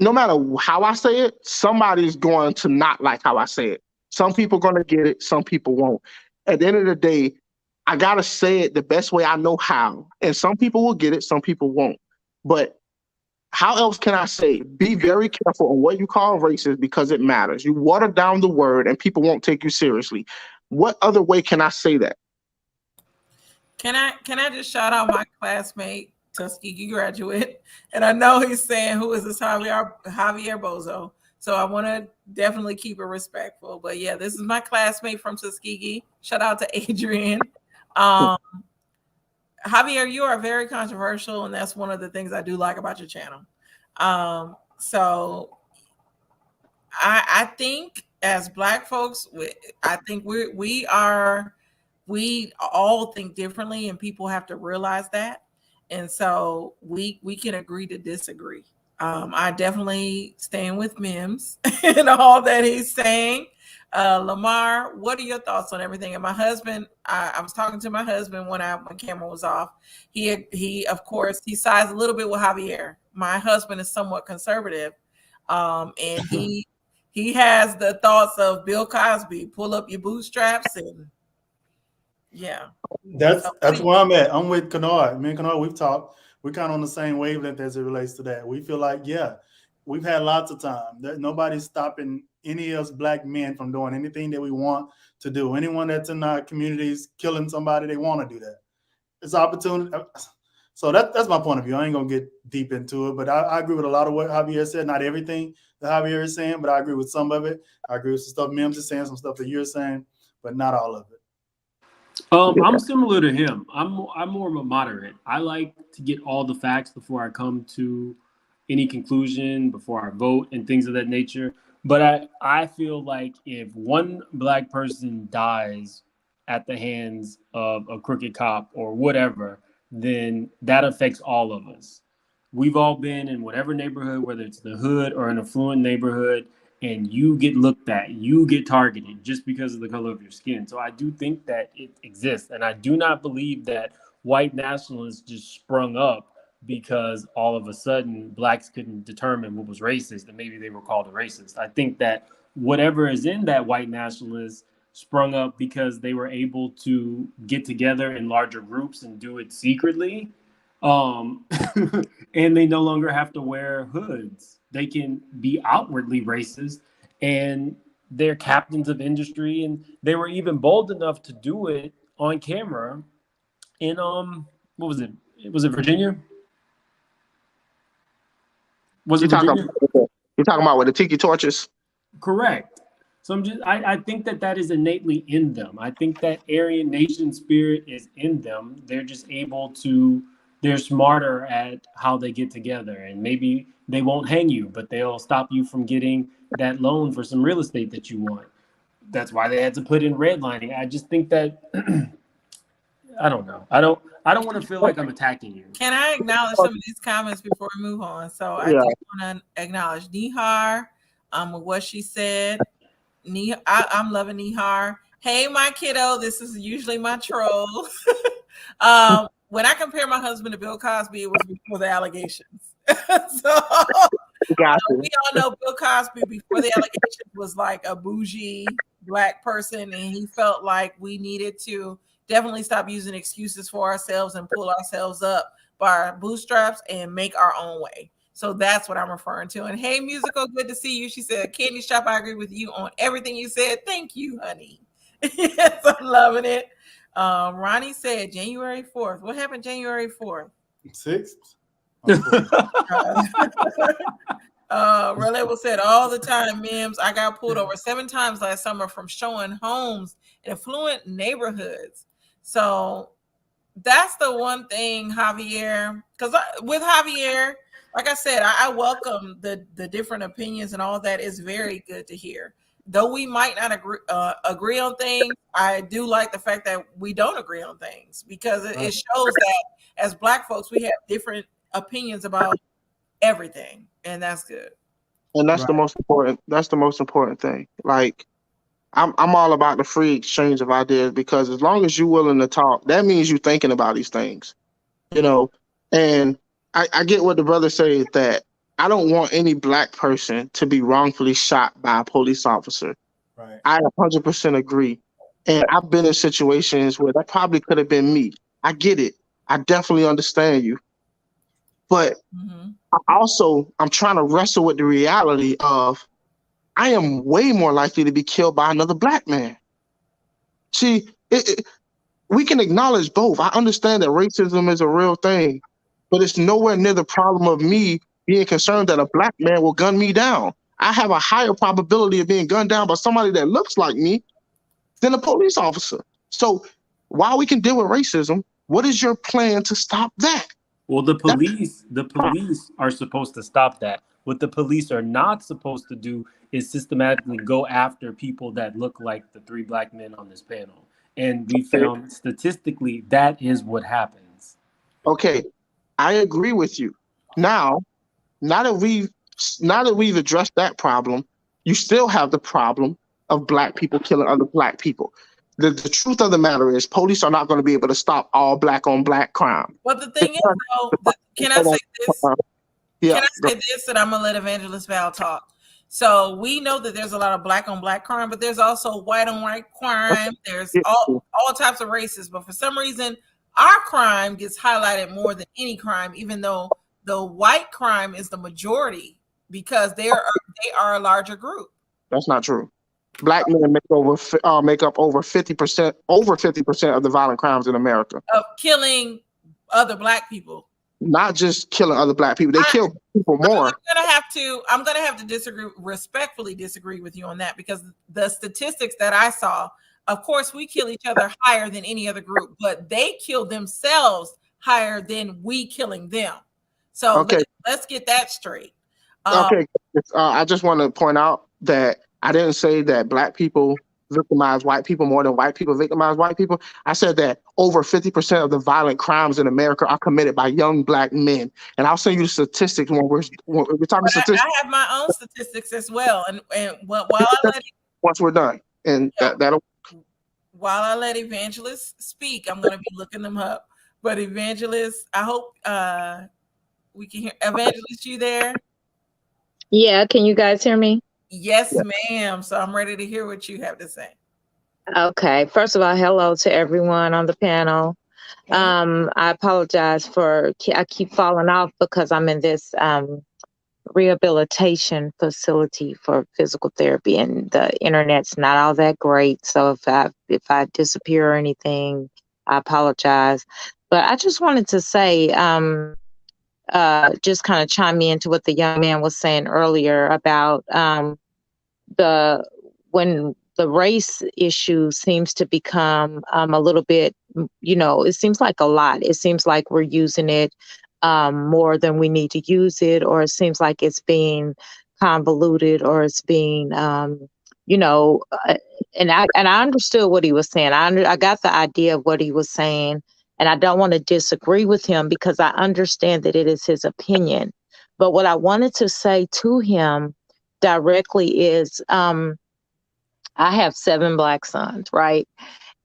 No matter how I say it, somebody's going to not like how I say it. Some people are going to get it. Some people won't. At the end of the day, I gotta say it the best way I know how. And some people will get it. Some people won't. But how else can I say it? Be very careful on what you call racist because it matters. You water down the word and people won't take you seriously. What other way can I say that? Can I just shout out my classmate, Tuskegee graduate, and I know he's saying, "Who is this Javier Bozo?" So I want to definitely keep it respectful. But yeah, this is my classmate from Tuskegee. Shout out to Adrian. Javier, you are very controversial, and that's one of the things I do like about your channel. So I think as Black folks, I think we all think differently, and people have to realize that. And so we can agree to disagree. I definitely stand with Mims and all that he's saying. Lamar, what are your thoughts on everything? And my husband, I was talking to my husband when camera was off. He of course he sides a little bit with Javier. My husband is somewhat conservative, and he has the thoughts of Bill Cosby. Pull up your bootstraps and yeah. That's where I'm at. I'm with Kennard. Me and Kennard, we've talked. We're kind of on the same wavelength as it relates to that. We feel like, yeah, we've had lots of time. Nobody's stopping any of us Black men from doing anything that we want to do. Anyone that's in our communities killing somebody, they want to do that. It's opportunity. So that's my point of view. I ain't gonna get deep into it, but I agree with a lot of what Javier said. Not everything that Javier is saying, but I agree with some of it. I agree with some stuff Mims is saying, some stuff that you're saying, but not all of it. I'm similar to him. I'm more of a moderate. I like to get all the facts before I come to any conclusion, before I vote and things of that nature. But I feel like if one Black person dies at the hands of a crooked cop or whatever, then that affects all of us. We've all been in whatever neighborhood, whether it's the hood or an affluent neighborhood, and you get looked at, you get targeted just because of the color of your skin. So I do think that it exists. And I do not believe that white nationalists just sprung up because all of a sudden Blacks couldn't determine what was racist and maybe they were called a racist. I think that whatever is in that white nationalist sprung up because they were able to get together in larger groups and do it secretly. And they no longer have to wear hoods. They can be outwardly racist, and they're captains of industry, and they were even bold enough to do it on camera in what was it? Was it Virginia? Was it Virginia? You're talking about with the tiki torches? Correct. So I think that is innately in them. I think that Aryan nation spirit is in them. They're just able to. They're smarter at how they get together, and maybe they won't hang you, but they'll stop you from getting that loan for some real estate that you want. That's why they had to put in redlining. I just think that I don't know. I don't want to feel like I'm attacking you. Can I acknowledge some of these comments before we move on? So I just want to acknowledge Nihar, with what she said. I'm loving Nihar. Hey, my kiddo, this is usually my troll. When I compare my husband to Bill Cosby, it was before the allegations. So we all know Bill Cosby before the allegations was like a bougie Black person, and he felt like we needed to definitely stop using excuses for ourselves and pull ourselves up by our bootstraps and make our own way. So that's what I'm referring to. And hey, Musical, good to see you. She said, Candy Shop, I agree with you on everything you said. Thank you, honey. Yes, I'm loving it. Ronnie said January 4th. What happened January 4th? 6th. Relable said all the time, Mims, I got pulled over 7 times last summer from showing homes in affluent neighborhoods. So that's the one thing, Javier, because with Javier, like I said, I welcome the different opinions, and all of that is very good to hear. Though we might not agree on things, I do like the fact that we don't agree on things, because it shows that as Black folks we have different opinions about everything, and that's good. And that's the most important. That's the most important thing. Like, I'm all about the free exchange of ideas, because as long as you're willing to talk, that means you're thinking about these things, you know. And I get what the brother said, that I don't want any Black person to be wrongfully shot by a police officer. Right. I 100% agree. And I've been in situations where that probably could have been me. I get it. I definitely understand you. But I'm trying to wrestle with the reality of I am way more likely to be killed by another Black man. See, we can acknowledge both. I understand that racism is a real thing, but it's nowhere near the problem of me being concerned that a Black man will gun me down. I have a higher probability of being gunned down by somebody that looks like me than a police officer. So while we can deal with racism, what is your plan to stop that? Well, the police are supposed to stop that. What the police are not supposed to do is systematically go after people that look like the 3 Black men on this panel. And we found statistically that is what happens. Okay, I agree with you. Now that we've addressed that problem, you still have the problem of Black people killing other Black people. The truth of the matter is, police are not going to be able to stop all Black on Black crime. But the thing is, though, can I say this? Yeah, can I say this, and I'm gonna let Evangelist Val talk. So we know that there's a lot of Black on Black crime, but there's also white on white crime. There's all types of races, but for some reason, our crime gets highlighted more than any crime, even though the white crime is the majority, because they are a larger group. That's not true. Black men make up over 50% of the violent crimes in America. Of killing other Black people. Not just killing other Black people. They kill people more. I'm gonna have to respectfully disagree with you on that, because the statistics that I saw, of course, we kill each other higher than any other group, but they kill themselves higher than we killing them. So let's get that straight. I just want to point out that I didn't say that Black people victimize white people more than white people victimize white people. I said that over 50% of the violent crimes in America are committed by young Black men. And I'll send you the statistics when we're talking statistics. I have my own statistics as well. And while I let once we're done, and that'll. While I let Evangelist speak, I'm going to be looking them up. But Evangelist, I hope we can hear. Evangelist, you there? Yeah, can you guys hear me? Yes, ma'am. So I'm ready to hear what you have to say. Okay. First of all, hello to everyone on the panel. I apologize I keep falling off because I'm in this rehabilitation facility for physical therapy, and the internet's not all that great. So if I disappear or anything, I apologize. But I just wanted to say, just kind of chime in to what the young man was saying earlier about when the race issue seems to become a little bit, it seems like a lot. It seems like we're using it more than we need to use it, or it seems like it's being convoluted, or it's being, and I understood what he was saying. I got the idea of what he was saying, and I don't want to disagree with him because I understand that it is his opinion. But what I wanted to say to him directly is, I have 7 Black sons, right?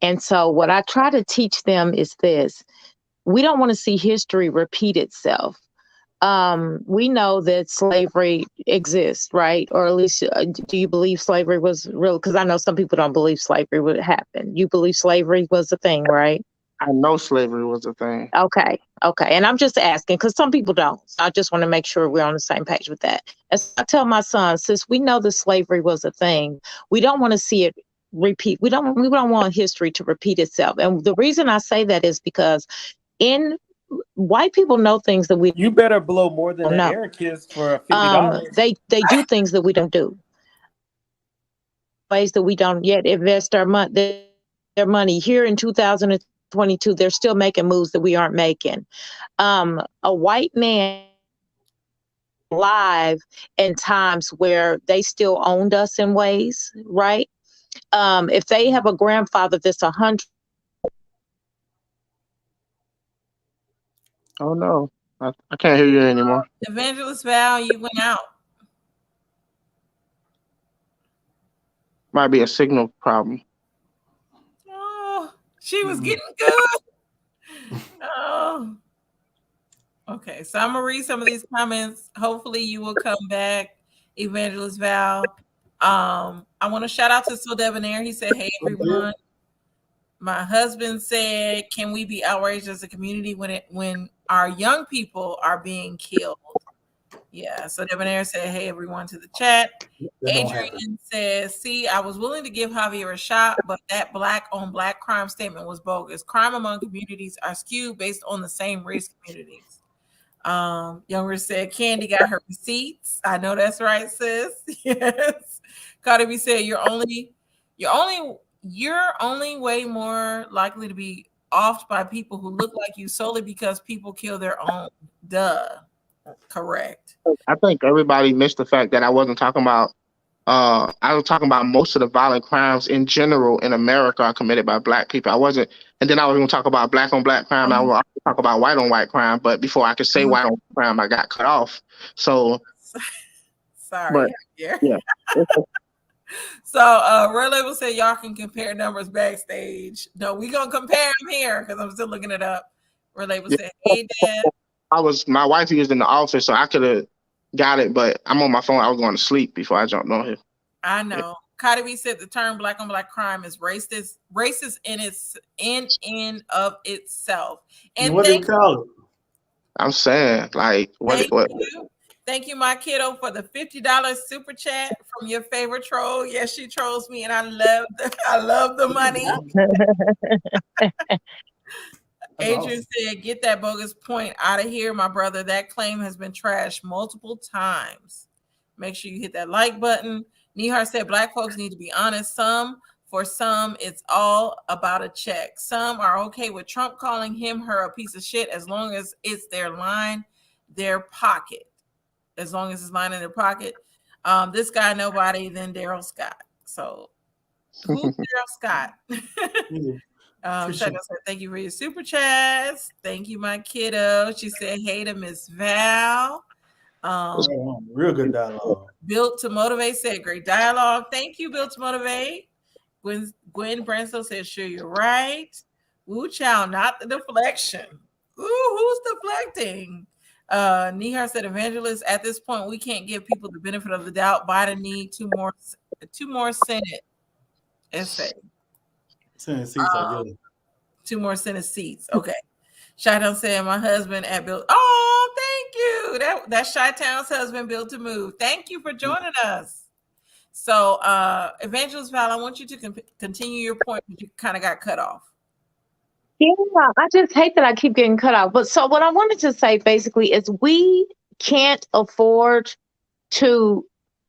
And so what I try to teach them is this: we don't want to see history repeat itself. We know that slavery exists, right? Or at least, do you believe slavery was real? Because I know some people don't believe slavery would happen. You believe slavery was a thing, right? I know slavery was a thing. Okay. And I'm just asking because some people don't. So I just want to make sure we're on the same page with that. As I tell my son, since we know that slavery was a thing, we don't want to see it repeat. We don't want history to repeat itself. And the reason I say that is because white people know things that we You better blow more than an air kiss for $50. They do things that we don't do. Ways that we don't yet invest their money here in 2022. They're still making moves that we aren't making. A white man live in times where they still owned us in ways, right? If they have a grandfather that's 100. Oh no, I can't hear you anymore. Evangelist Val, you went out. Might be a signal problem. Oh, she was getting good. Oh. Okay, so I'm gonna read some of these comments. Hopefully, you will come back, Evangelist Val. I want to shout out to So Debonair. He said, "Hey everyone." My husband said, "Can we be outraged as a community when our young people are being killed?" Yeah. So Debonair said, "Hey everyone" to the chat. Adrian says, "See, I was willing to give Javier a shot, but that black on black crime statement was bogus. Crime among communities are skewed based on the same race communities." Younger said Candy got her receipts. I know that's right, sis. Yes. Cardi B said you're only way more likely to be offed by people who look like you solely because people kill their own. Duh. Correct. I think everybody missed the fact that I wasn't talking about. I was talking about most of the violent crimes in general in America are committed by Black people. I wasn't, and then I was going to talk about black on black crime. I was going to talk about white on white crime, but before I could say white on white crime, I got cut off. So, sorry. Yeah. So, Red Label said y'all can compare numbers backstage. No, we gonna compare them here because I'm still looking it up. Red Label said, "Hey, Dad." My wife used in the office, so I could have got it, but I'm on my phone. I was going to sleep before I jumped on here. I know. Cardi B said the term black on black crime is racist in of itself. And what do you call it? I'm saying, like, what? Thank you, my kiddo, for the $50 super chat from your favorite troll. Yes, she trolls me, and I love the money. Adrian said, "Get that bogus point out of here, my brother. That claim has been trashed multiple times. Make sure you hit that like button." Nihar said, "Black folks need to be honest. For some, it's all about a check. Some are okay with Trump calling him, her a piece of shit as long as it's their line, their pocket. As long as it's line in their pocket." This guy, nobody, then Daryl Scott. So, who's Daryl Scott? Shaka said, "Thank you for your super chats. Thank you, my kiddo." She said, "Hey to Miss Val." Real good dialogue. Built to Motivate said, "Great dialogue." Thank you, Built to Motivate. Gwen Branso said, "Sure, you're right." Woo child, not the deflection. Ooh, who's deflecting? Nihar said, "Evangelist, at this point, we can't give people the benefit of the doubt. Biden need two more Senate essay. Senate seats are good. 2 more Senate seats. Okay. Chi-Town said, "My husband at Build." Oh, thank you. That's Chi-Town's husband, Build to Move. Thank you for joining us. So, Evangelist Val, I want you to continue your point, but you kind of got cut off. Yeah, I just hate that I keep getting cut off. But so what I wanted to say basically is we can't afford to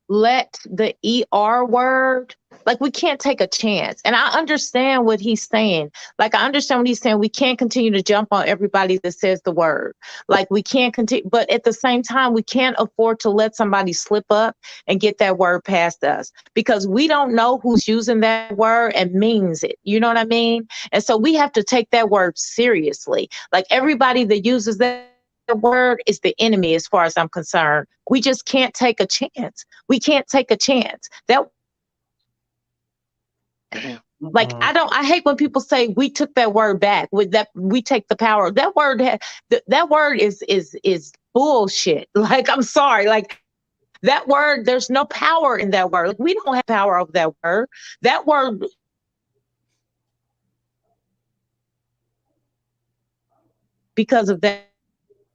let the ER word, like we can't take a chance. And I understand what he's saying. Like I understand what he's saying. We can't continue to jump on everybody that says the word. Like we can't continue, but at the same time, we can't afford to let somebody slip up and get that word past us because we don't know who's using that word and means it. You know what I mean? And so we have to take that word seriously. Like everybody that uses that word is the enemy as far as I'm concerned. We just can't take a chance. We can't take a chance. I hate when people say we took that word back. With that, we take the power. That word is bullshit. Like, I'm sorry. Like that word, there's no power in that word. Like, we don't have power over that word. That word because of that.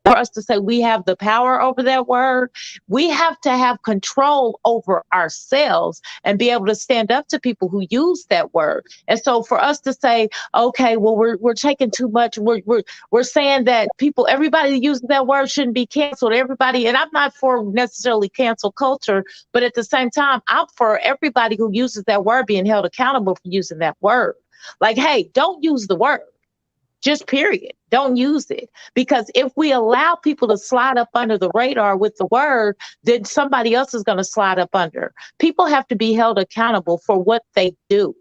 For us to say we have the power over that word, we have to have control over ourselves and be able to stand up to people who use that word. And so for us to say, okay, well, we're taking too much. We're saying that everybody using that word shouldn't be canceled. Everybody, and I'm not for necessarily cancel culture, but at the same time, I'm for everybody who uses that word being held accountable for using that word. Like, hey, don't use the word. Just period. Don't use it. Because if we allow people to slide up under the radar with the word, then somebody else is going to slide up under. People have to be held accountable for what they do.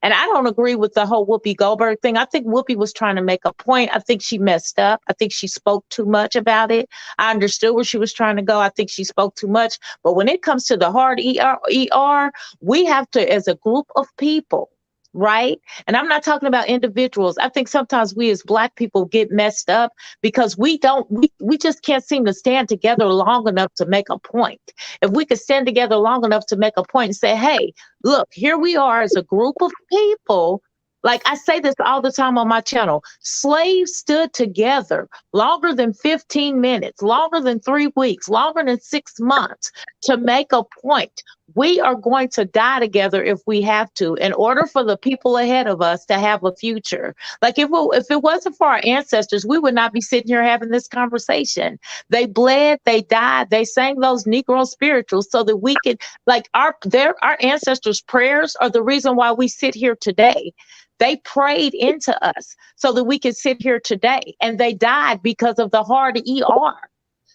And I don't agree with the whole Whoopi Goldberg thing. I think Whoopi was trying to make a point. I think she messed up. I think she spoke too much about it. I understood where she was trying to go. I think she spoke too much. But when it comes to the hard ER, we have to, as a group of people, right? And I'm not talking about individuals. I think sometimes we as Black people get messed up because we just can't seem to stand together long enough to make a point. If we could stand together long enough to make a point and say, hey, look, here we are as a group of people. Like I say this all the time on my channel, slaves stood together longer than 15 minutes, longer than 3 weeks, longer than 6 months to make a point. We are going to die together if we have to, in order for the people ahead of us to have a future. Like if it wasn't for our ancestors, we would not be sitting here having this conversation. They bled, they died, they sang those Negro spirituals so that we could, like our ancestors' prayers are the reason why we sit here today. They prayed into us so that we could sit here today, and they died because of the hard ER.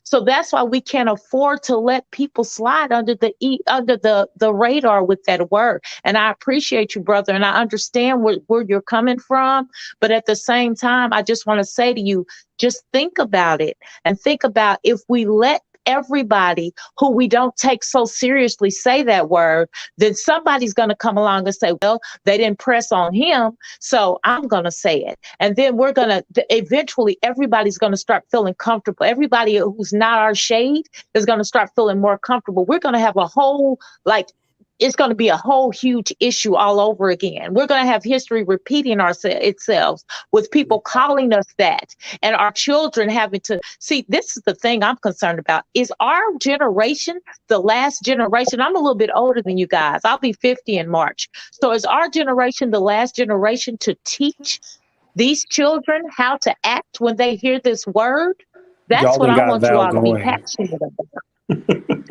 So that's why we can't afford to let people slide under the radar with that word. And I appreciate you, brother, and I understand where you're coming from. But at the same time, I just want to say to you, just think about it and think about if we let everybody who we don't take so seriously say that word, then somebody's going to come along and say, well, they didn't press on him, so I'm going to say it. And then we're going to eventually everybody's going to start feeling comfortable. Everybody who's not our shade is going to start feeling more comfortable. We're going to have a whole, it's going to be a whole huge issue all over again. We're going to have history repeating itself with people calling us that, and our children having to see. This is the thing I'm concerned about. Is our generation the last generation? I'm a little bit older than you guys. I'll be 50 in March. So is our generation the last generation to teach these children how to act when they hear this word? That's what I want you all to be passionate about.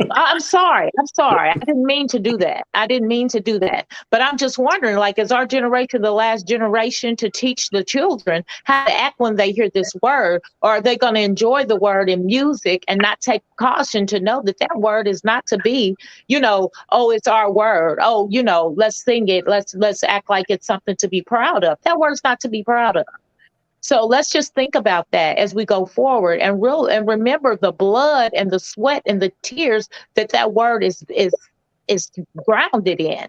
I'm sorry. I didn't mean to do that. But I'm just wondering, is our generation the last generation to teach the children how to act when they hear this word? Or are they going to enjoy the word in music and not take caution to know that that word is not to be, oh, it's our word. Oh, let's sing it. Let's act like it's something to be proud of. That word's not to be proud of. So let's just think about that as we go forward and remember the blood and the sweat and the tears that word is grounded in.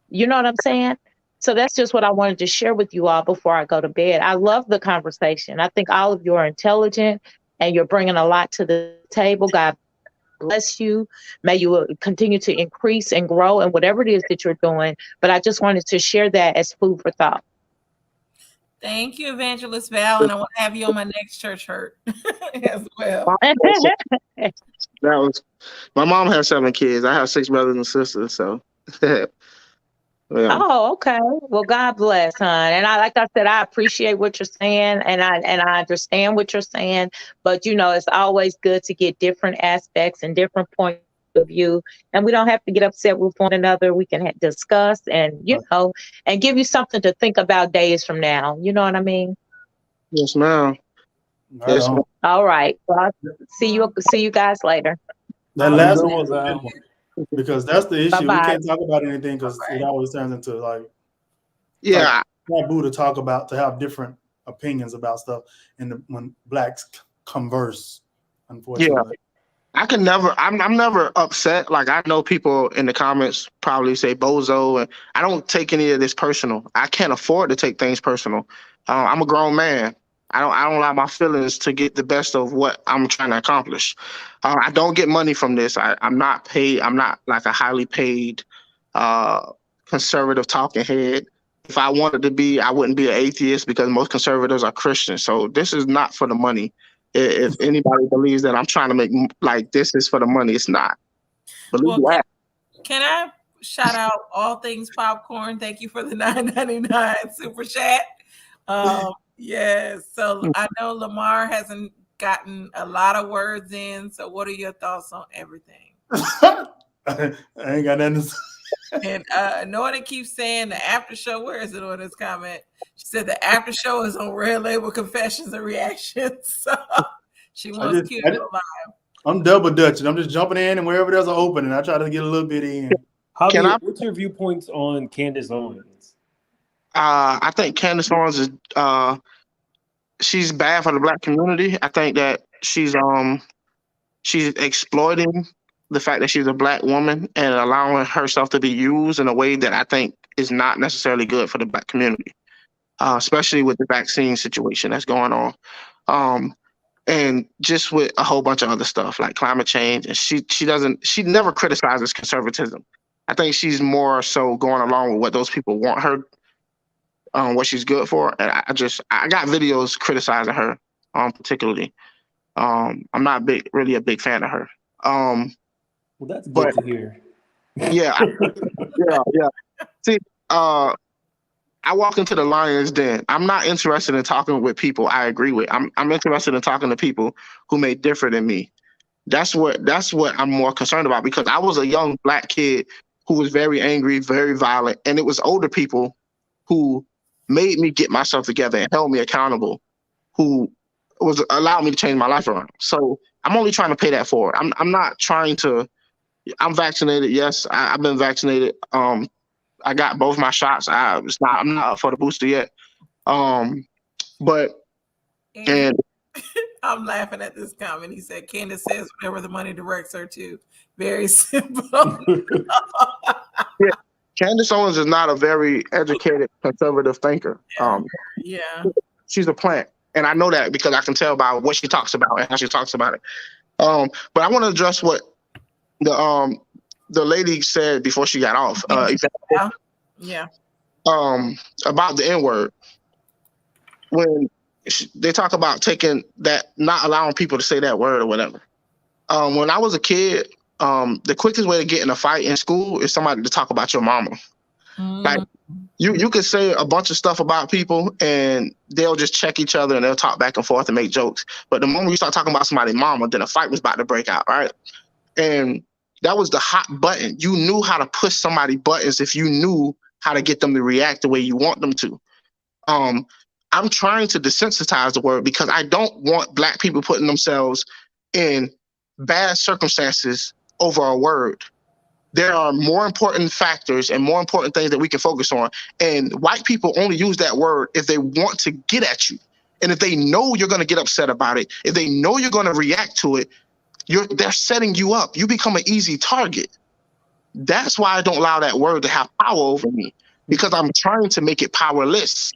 You know what I'm saying? So that's just what I wanted to share with you all before I go to bed. I love the conversation. I think all of you are intelligent and you're bringing a lot to the table. God bless you. May you continue to increase and grow in whatever it is that you're doing. But I just wanted to share that as food for thought. Thank you, Evangelist Val, and I want to have you on my next church hurt as well. That was my mom has 7 kids. I have 6 brothers and sisters. So, yeah. Oh, okay. Well, God bless, hon. And like I said, I appreciate what you're saying, and I understand what you're saying. But it's always good to get different aspects and different points of view, and we don't have to get upset with one another. We can discuss and and give you something to think about days from now. You know what I mean? Yes, ma'am. Yes, ma'am. All right. Well, I'll see you guys later. That last one, because that's the issue. Bye-bye. We can't talk about anything because it always turns into taboo to talk about, to have different opinions about stuff, and when Blacks converse, unfortunately. Yeah. I'm never upset. I know people in the comments probably say bozo, and I don't take any of this personal. I can't afford to take things personal. I'm a grown man. I don't allow my feelings to get the best of what I'm trying to accomplish. I don't get money from this. I'm not paid. I'm not like a highly paid conservative talking head. If I wanted to be, I wouldn't be an atheist because most conservatives are Christians. So this is not for the money. If anybody believes that I'm trying to make this is for the money, it's not. Can I shout out All Things Popcorn? Thank you for the $9.99 super chat. Yes. So I know Lamar hasn't gotten a lot of words in. So what are your thoughts on everything? I ain't got nothing to say. And Norda keeps saying the after show. Where is it on this comment? She said the after show is on Red Label Confessions and Reactions. So she wants Q to go live. I'm double dutching. I'm just jumping in, and wherever there's an opening, I try to get a little bit in. Javier, what's your viewpoints on Candace Owens? I think Candace Owens is she's bad for the Black community. I think that she's exploiting the fact that she's a Black woman and allowing herself to be used in a way that I think is not necessarily good for the Black community, especially with the vaccine situation that's going on. And just with a whole bunch of other stuff like climate change. And she never criticizes conservatism. I think she's more so going along with what those people want her, what she's good for. And I got videos criticizing her, particularly. I'm not really a big fan of her. Well, that's good to hear. Yeah. Yeah. See, I walk into the lion's den. I'm not interested in talking with people I agree with. I'm interested in talking to people who may differ than me. That's what I'm more concerned about, because I was a young Black kid who was very angry, very violent, and it was older people who made me get myself together and held me accountable, who was allowing me to change my life around. So I'm only trying to pay that forward. I'm not trying to. I'm vaccinated. Yes, I've been vaccinated. I got both my shots. I'm not up for the booster yet. But I'm laughing at this comment. He said Candace says whatever the money directs her to. Very simple. Yeah, Candace Owens is not a very educated conservative thinker. Yeah. She's a plant. And I know that because I can tell by what she talks about and how she talks about it. But I want to address what the lady said before she got off. Yeah. About the N-word. When they talk about taking that, not allowing people to say that word or whatever. When I was a kid, the quickest way to get in a fight in school is somebody to talk about your mama. Like you could say a bunch of stuff about people and they'll just check each other and they'll talk back and forth and make jokes. But the moment you start talking about somebody's mama, then a fight was about to break out, right? And that was the hot button. You knew how to push somebody buttons if you knew how to get them to react the way you want them to. I'm trying to desensitize the word because I don't want Black people putting themselves in bad circumstances over a word. There are more important factors and more important things that we can focus on. And white people only use that word if they want to get at you. And if they know you're going to get upset about it, if they know you're going to react to it, they're setting you up. You become an easy target. That's why I don't allow that word to have power over me, because I'm trying to make it powerless.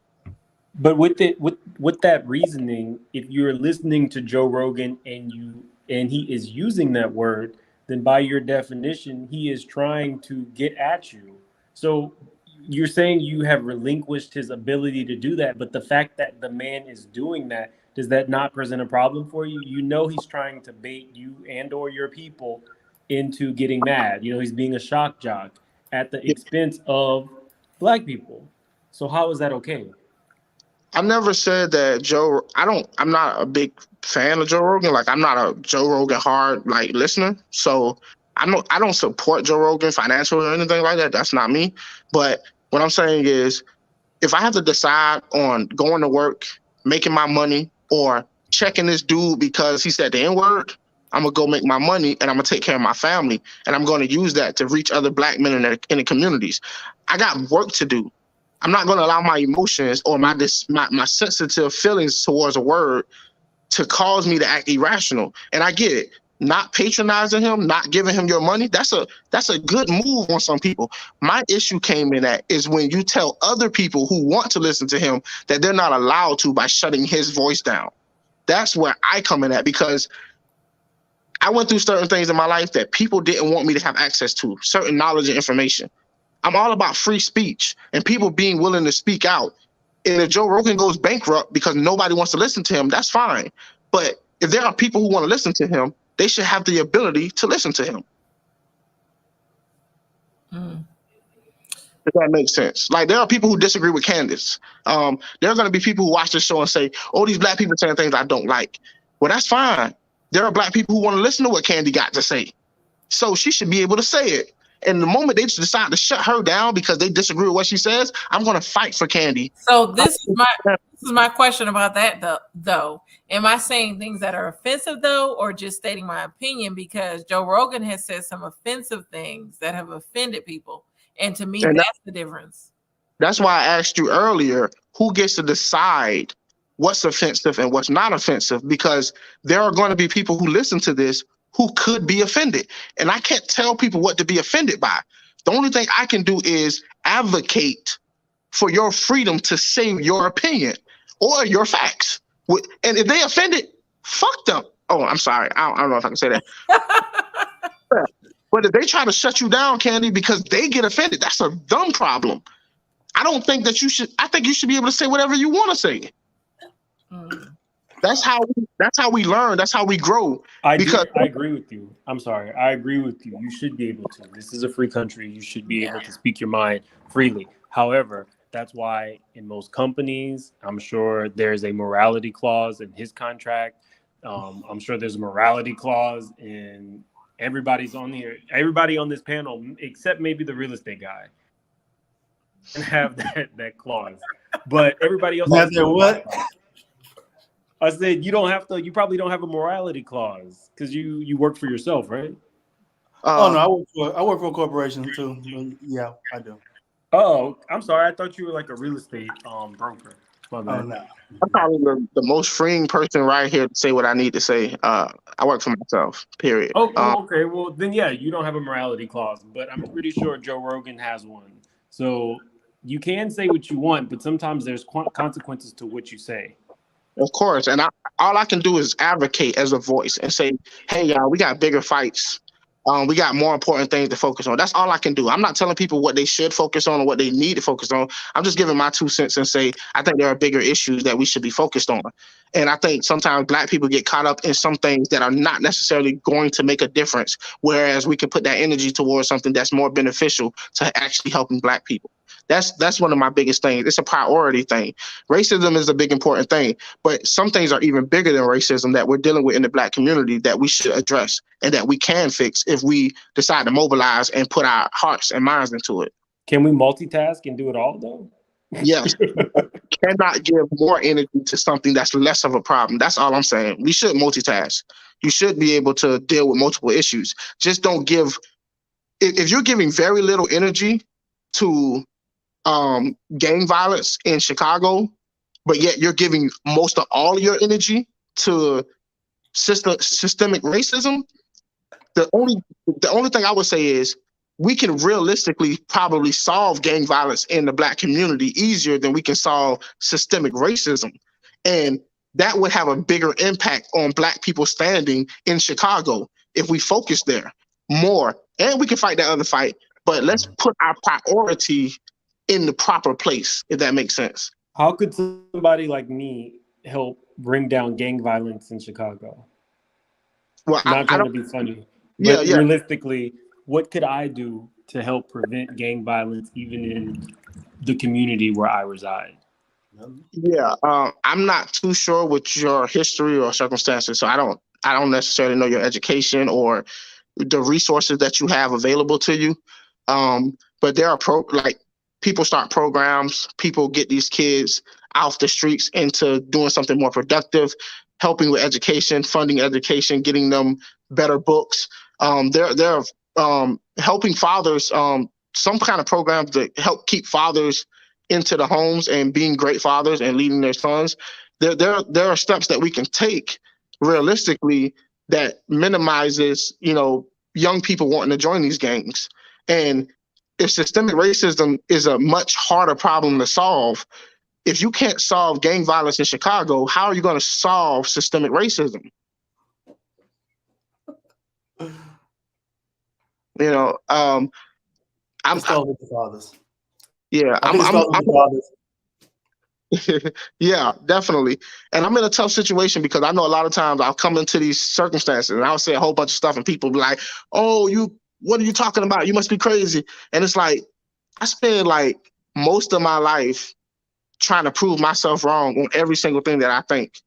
But with that reasoning, if you're listening to Joe Rogan and he is using that word, then by your definition, he is trying to get at you. So you're saying you have relinquished his ability to do that, but the fact that the man is doing that, does that not present a problem for you? You know he's trying to bait you and or your people into getting mad. You know, he's being a shock jock at the expense of Black people. So how is that okay? I never said that I'm not a big fan of Joe Rogan. Like, I'm not a Joe Rogan hard listener. So I don't support Joe Rogan financially or anything like that. That's not me. But what I'm saying is, if I have to decide on going to work, making my money, or checking this dude because he said the N-word, I'm gonna go make my money and I'm gonna take care of my family, and I'm gonna use that to reach other Black men in the communities. I got work to do. I'm not going to allow my emotions or my sensitive feelings towards a word to cause me to act irrational. And I get it. Not patronizing him, not giving him your money, that's a good move on some people. My issue came in that is when you tell other people who want to listen to him that they're not allowed to by shutting his voice down. That's where I come in at, because I went through certain things in my life that people didn't want me to have access to, certain knowledge and information. I'm all about free speech and people being willing to speak out. And if Joe Rogan goes bankrupt because nobody wants to listen to him, that's fine. But if there are people who want to listen to him, they should have the ability to listen to him. If that makes sense. Like, there are people who disagree with Candace. There are going to be people who watch this show and say, oh, these Black people saying things I don't like. Well, that's fine. There are Black people who want to listen to what Candy got to say. So she should be able to say it. And the moment they decide to shut her down because they disagree with what she says, I'm going to fight for Candy. So this is my question about that though. Am I saying things that are offensive though, or just stating my opinion? Because Joe Rogan has said some offensive things that have offended people, and to me, that's the difference. That's why I asked you earlier, who gets to decide what's offensive and what's not offensive? Because there are going to be people who listen to this who could be offended. And I can't tell people what to be offended by. The only thing I can do is advocate for your freedom to say your opinion or your facts. And if they offended, fuck them. Oh, I'm sorry. I don't know if I can say that. But if they try to shut you down, Candy, because they get offended, that's a dumb problem. I don't think that you should. I think you should be able to say whatever you want to say. That's how we learn. That's how we grow. I agree with you. I'm sorry. I agree with you. You should be able to. This is a free country. You should be able to speak your mind freely. However, that's why in most companies, I'm sure there's a morality clause in his contract. I'm sure there's a morality clause in everybody on this panel, except maybe the real estate guy, and have that clause. But everybody else has what? I said you probably don't have a morality clause because you work for yourself, right? No, I work for a corporation too. Yeah, I do. Oh, I'm sorry. I thought you were like a real estate broker. Oh, no. I'm probably the most freeing person right here to say what I need to say. I work for myself, period. Oh, okay. Well, then, yeah, you don't have a morality clause, but I'm pretty sure Joe Rogan has one. So you can say what you want, but sometimes there's consequences to what you say. Of course. And all I can do is advocate as a voice and say, hey, y'all, we got bigger fights. We got more important things to focus on. That's all I can do. I'm not telling people what they should focus on or what they need to focus on. I'm just giving my 2 cents and say, I think there are bigger issues that we should be focused on. And I think sometimes Black people get caught up in some things that are not necessarily going to make a difference, whereas we can put that energy towards something that's more beneficial to actually helping Black people. That's one of my biggest things. It's a priority thing. Racism is a big important thing, but some things are even bigger than racism that we're dealing with in the Black community that we should address and that we can fix if we decide to mobilize and put our hearts and minds into it. Can we multitask and do it all though? Yes. Cannot give more energy to something that's less of a problem. That's all I'm saying. We should multitask. You should be able to deal with multiple issues. Just don't give, if you're giving very little energy to gang violence in Chicago, but yet you're giving most of all your energy to systemic racism, the only thing I would say is we can realistically probably solve gang violence in the Black community easier than we can solve systemic racism. And that would have a bigger impact on Black people standing in Chicago if we focus there more. And we can fight that other fight, but let's put our priority in the proper place, if that makes sense. How could somebody like me help bring down gang violence in Chicago? Well, Not trying to be funny, but realistically, what could I do to help prevent gang violence even in the community where I reside? Yeah, I'm not too sure with your history or circumstances, so I don't necessarily know your education or the resources that you have available to you. But there are people start programs, people get these kids off the streets into doing something more productive, helping with education, funding education, getting them better books. They're helping fathers, some kind of program to help keep fathers into the homes and being great fathers and leading their sons. There are steps that we can take realistically that minimizes, young people wanting to join these gangs. And if systemic racism is a much harder problem to solve, if you can't solve gang violence in Chicago, how are you going to solve systemic racism? I'm with the fathers. Yeah, yeah, definitely. And I'm in a tough situation because I know a lot of times I'll come into these circumstances and I'll say a whole bunch of stuff and people be like, "Oh, what are you talking about? You must be crazy." And it's like, I spend like most of my life trying to prove myself wrong on every single thing that I think.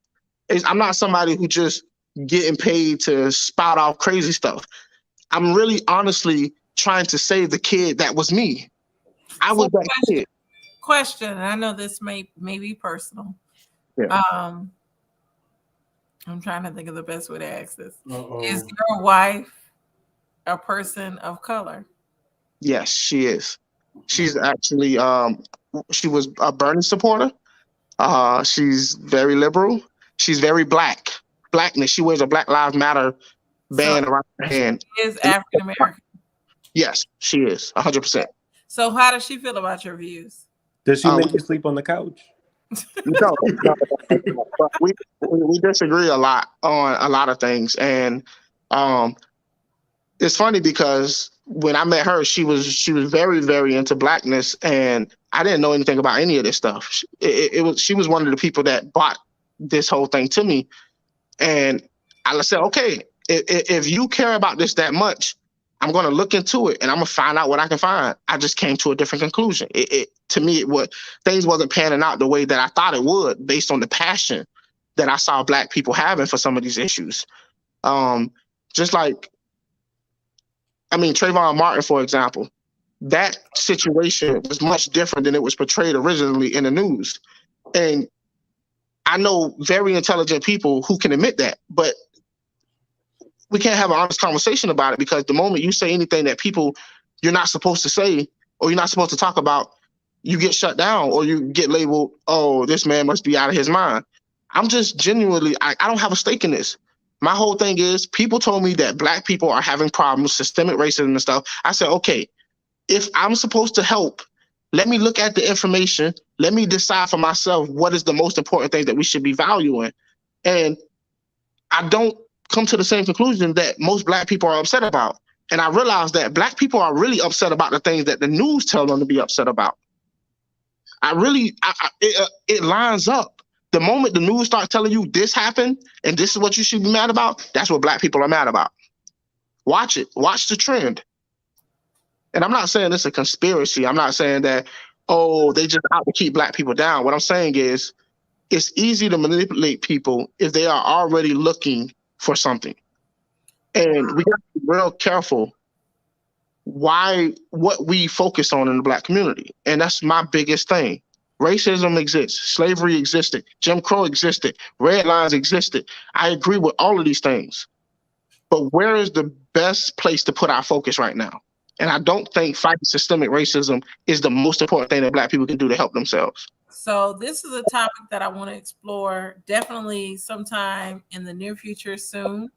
I'm not somebody who just getting paid to spout off crazy stuff. I'm really honestly trying to save the kid that was me. I was that kid. Question, and I know this may be personal. Yeah. I'm trying to think of the best way to ask this. Uh-oh. Is your wife a person of color? Yes, she is. She's actually she was a Bernie supporter. She's very liberal. She's very black. Blackness. She wears a Black Lives Matter band around her hand. She is African American. Yes, she is 100%. So how does she feel about your views? Does she make you sleep on the couch? No, but we disagree a lot on a lot of things, and it's funny because when I met her, she was very, very into blackness, and I didn't know anything about any of this stuff. She was one of the people that bought this whole thing to me, and I said, okay, if you care about this that much, I'm going to look into it and I'm going to find out what I can find. I just came to a different conclusion. To me, things wasn't panning out the way that I thought it would based on the passion that I saw Black people having for some of these issues. Just like, Trayvon Martin, for example, that situation was much different than it was portrayed originally in the news. And I know very intelligent people who can admit that, but we can't have an honest conversation about it, because the moment you say anything that you're not supposed to say or you're not supposed to talk about, you get shut down or you get labeled, oh, this man must be out of his mind. I'm just genuinely, I don't have a stake in this. My whole thing is, people told me that Black people are having problems, systemic racism and stuff. I said, okay, if I'm supposed to help, let me look at the information. Let me decide for myself what is the most important thing that we should be valuing. And I don't come to the same conclusion that most Black people are upset about. And I realized that Black people are really upset about the things that the news tell them to be upset about. It lines up. The moment the news starts telling you this happened and this is what you should be mad about, that's what Black people are mad about. Watch it. Watch the trend. And I'm not saying it's a conspiracy. I'm not saying that, oh, they just out to keep Black people down. What I'm saying is, it's easy to manipulate people if they are already looking for something. And we got to be real careful what we focus on in the Black community. And that's my biggest thing. Racism exists. Slavery existed. Jim Crow existed. Red lines existed. I agree with all of these things. But where is the best place to put our focus right now? And I don't think fighting systemic racism is the most important thing that Black people can do to help themselves. So this is a topic that I want to explore definitely sometime in the near future soon.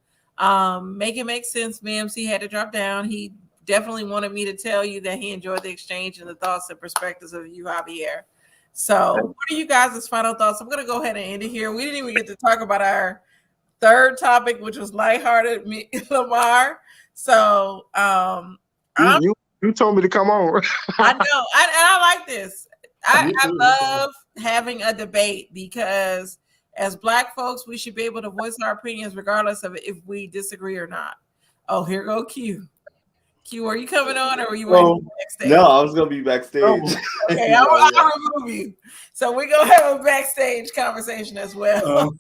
Make it make sense. BMC had to drop down. He definitely wanted me to tell you that he enjoyed the exchange and the thoughts and perspectives of you, Javier. So what are you guys' final thoughts? I'm going to go ahead and end it here. We didn't even get to talk about our third topic, which was lighthearted Lamar. So you told me to come on. I know. I like this. I love having a debate, because as Black folks, we should be able to voice our opinions regardless of if we disagree or not. Oh, here go Q. Q, are you coming on or are you waiting backstage? No, I was going to be backstage. Okay, I'll remove you. So we're going to have a backstage conversation as well.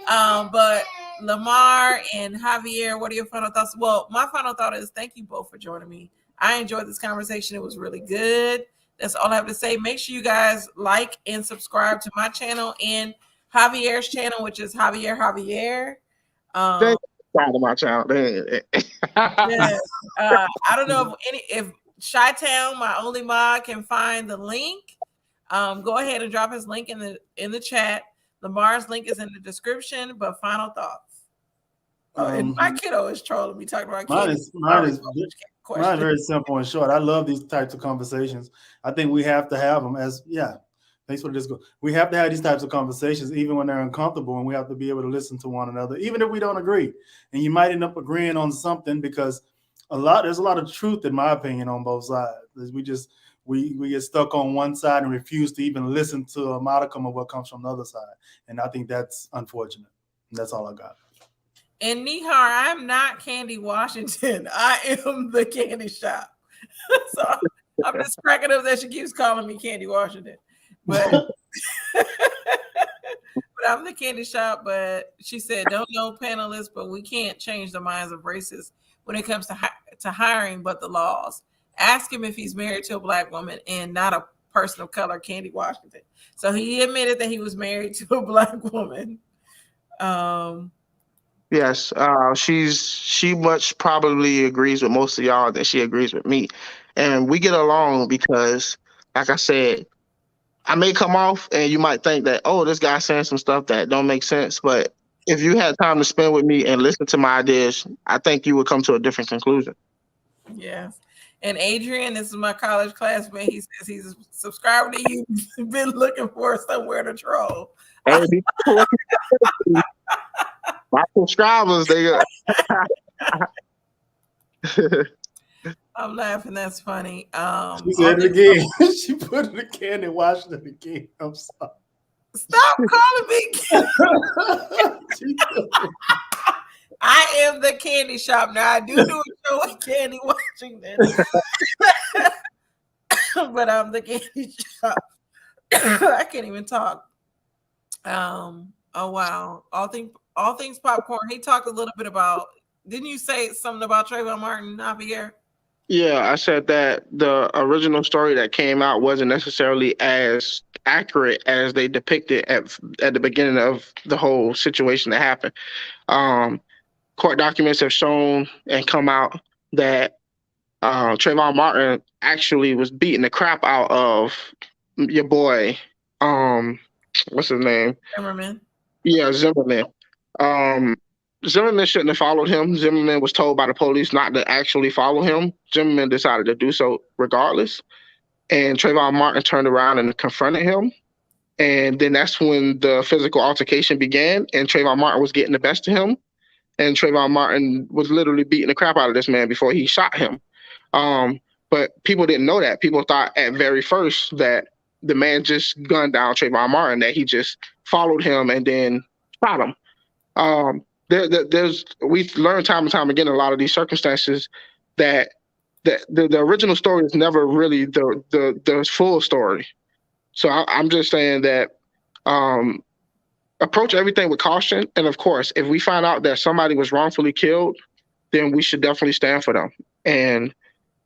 But Lamar and Javier, what are your final thoughts? Well, my final thought is thank you both for joining me. I enjoyed this conversation. It was really good. That's all I have to say. Make sure you guys like and subscribe to my channel and Javier's channel, which is Javier. To my channel. Yeah. I don't know if Chi-Town, my only mod, can find the link. Go ahead and drop his link in the chat. Lamar's link is in the description. But final thoughts. And my kiddo is trolling me talking about kids. Mine is very simple and short. I love these types of conversations. I think we have to have them thanks for the disco. We have to have these types of conversations even when they're uncomfortable, and we have to be able to listen to one another, even if we don't agree. And you might end up agreeing on something because there's a lot of truth, in my opinion, on both sides. We get stuck on one side and refuse to even listen to a modicum of what comes from the other side. And I think that's unfortunate. And that's all I got. And Nihar, I'm not Candy Washington. I am the candy shop. So I'm just cracking up that she keeps calling me Candy Washington. But I'm the candy shop. But she said, don't know panelists, but we can't change the minds of racists. when it comes to hiring, but the laws. Ask him if he's married to a Black woman and not a person of color, Candy Washington. So he admitted that he was married to a Black woman. Yes, she much probably agrees with most of y'all that she agrees with me, and we get along because, like I said, I may come off and you might think that, oh, this guy's saying some stuff that don't make sense, but if you had time to spend with me and listen to my ideas, I think you would come to a different conclusion. Yes. And Adrian, this is my college classmate. He says he's subscribed to you. He's been looking for somewhere to troll. Hey, my subscribers, they I'm laughing. That's funny. She said it again. She put it again and watched it again. I'm sorry. Stop calling me Candy. I am the candy shop. Now I do a show with Candy Washington. But I'm the candy shop. I can't even talk. Oh wow. All things popcorn. He talked a little bit about, didn't you say something about Trayvon Martin, Javier? Yeah, I said that the original story that came out wasn't necessarily as accurate as they depicted at the beginning of the whole situation that happened. Court documents have shown and come out that Trayvon Martin actually was beating the crap out of your boy. What's his name? Zimmerman. Yeah, Zimmerman. Zimmerman shouldn't have followed him. Zimmerman was told by the police not to actually follow him. Zimmerman decided to do so regardless. And Trayvon Martin turned around and confronted him. And then that's when the physical altercation began. And Trayvon Martin was getting the best of him. And Trayvon Martin was literally beating the crap out of this man before he shot him. But people didn't know that. People thought at very first that the man just gunned down Trayvon Martin, that he just followed him and then shot him. We've learned time and time again in a lot of these circumstances that the original story is never really the full story. So I'm just saying that approach everything with caution. And of course, if we find out that somebody was wrongfully killed, then we should definitely stand for them. And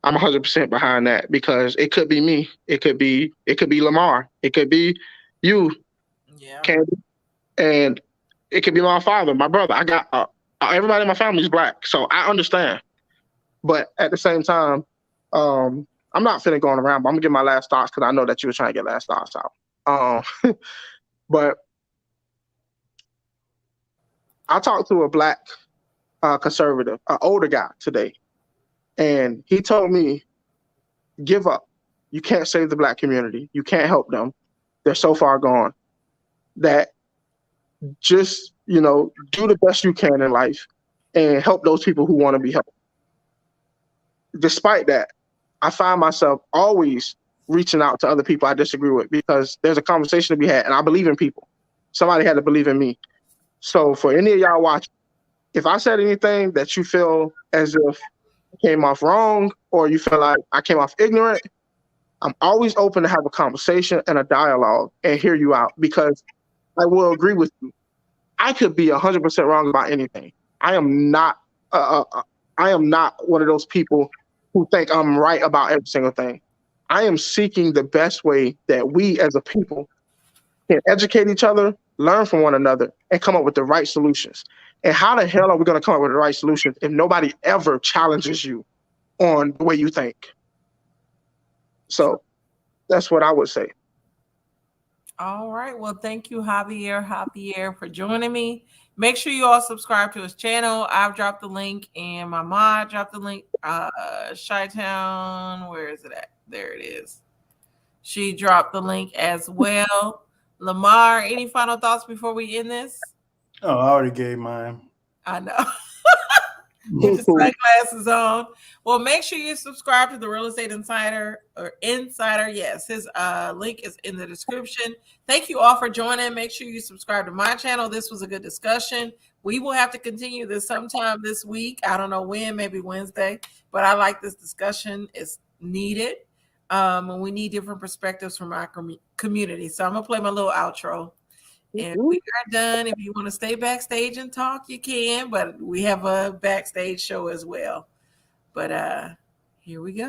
I'm 100% behind that, because it could be me. It could be Lamar. It could be you, Candy. And it could be my father, my brother. I got everybody in my family is Black, so I understand. But at the same time, I'm not finna going around, but I'm gonna give my last thoughts because I know that you were trying to get last thoughts out. But I talked to a Black conservative, an older guy today, and he told me, give up. You can't save the Black community. You can't help them. They're so far gone. That just, do the best you can in life and help those people who want to be helped. Despite that, I find myself always reaching out to other people I disagree with, because there's a conversation to be had, and I believe in people. Somebody had to believe in me. So for any of y'all watching, if I said anything that you feel as if I came off wrong, or you feel like I came off ignorant, I'm always open to have a conversation and a dialogue and hear you out, because I will agree with you. I could be 100% wrong about anything. I am not one of those people who think I'm right about every single thing. I am seeking the best way that we as a people can educate each other, learn from one another, and come up with the right solutions. And how the hell are we going to come up with the right solutions if nobody ever challenges you on the way you think? So that's what I would say. All right. Well, thank you, Javier, for joining me. Make sure you all subscribe to his channel. I've dropped the link, and my mod dropped the link. Chi-Town, where is it at? There it is. She dropped the link as well. Lamar, any final thoughts before we end this? Oh, I already gave mine. I know. With the sunglasses on. Well, make sure you subscribe to the Real Estate Insider or Insider. Yes, his link is in the description. Thank you all for joining. Make sure you subscribe to my channel. This was a good discussion. We will have to continue this sometime this week. I don't know when, maybe Wednesday, but I like this discussion. It's needed. And we need different perspectives from our community. So I'm going to play my little outro. And we are done. If you want to stay backstage and talk, you can, but we have a backstage show as well. But here we go.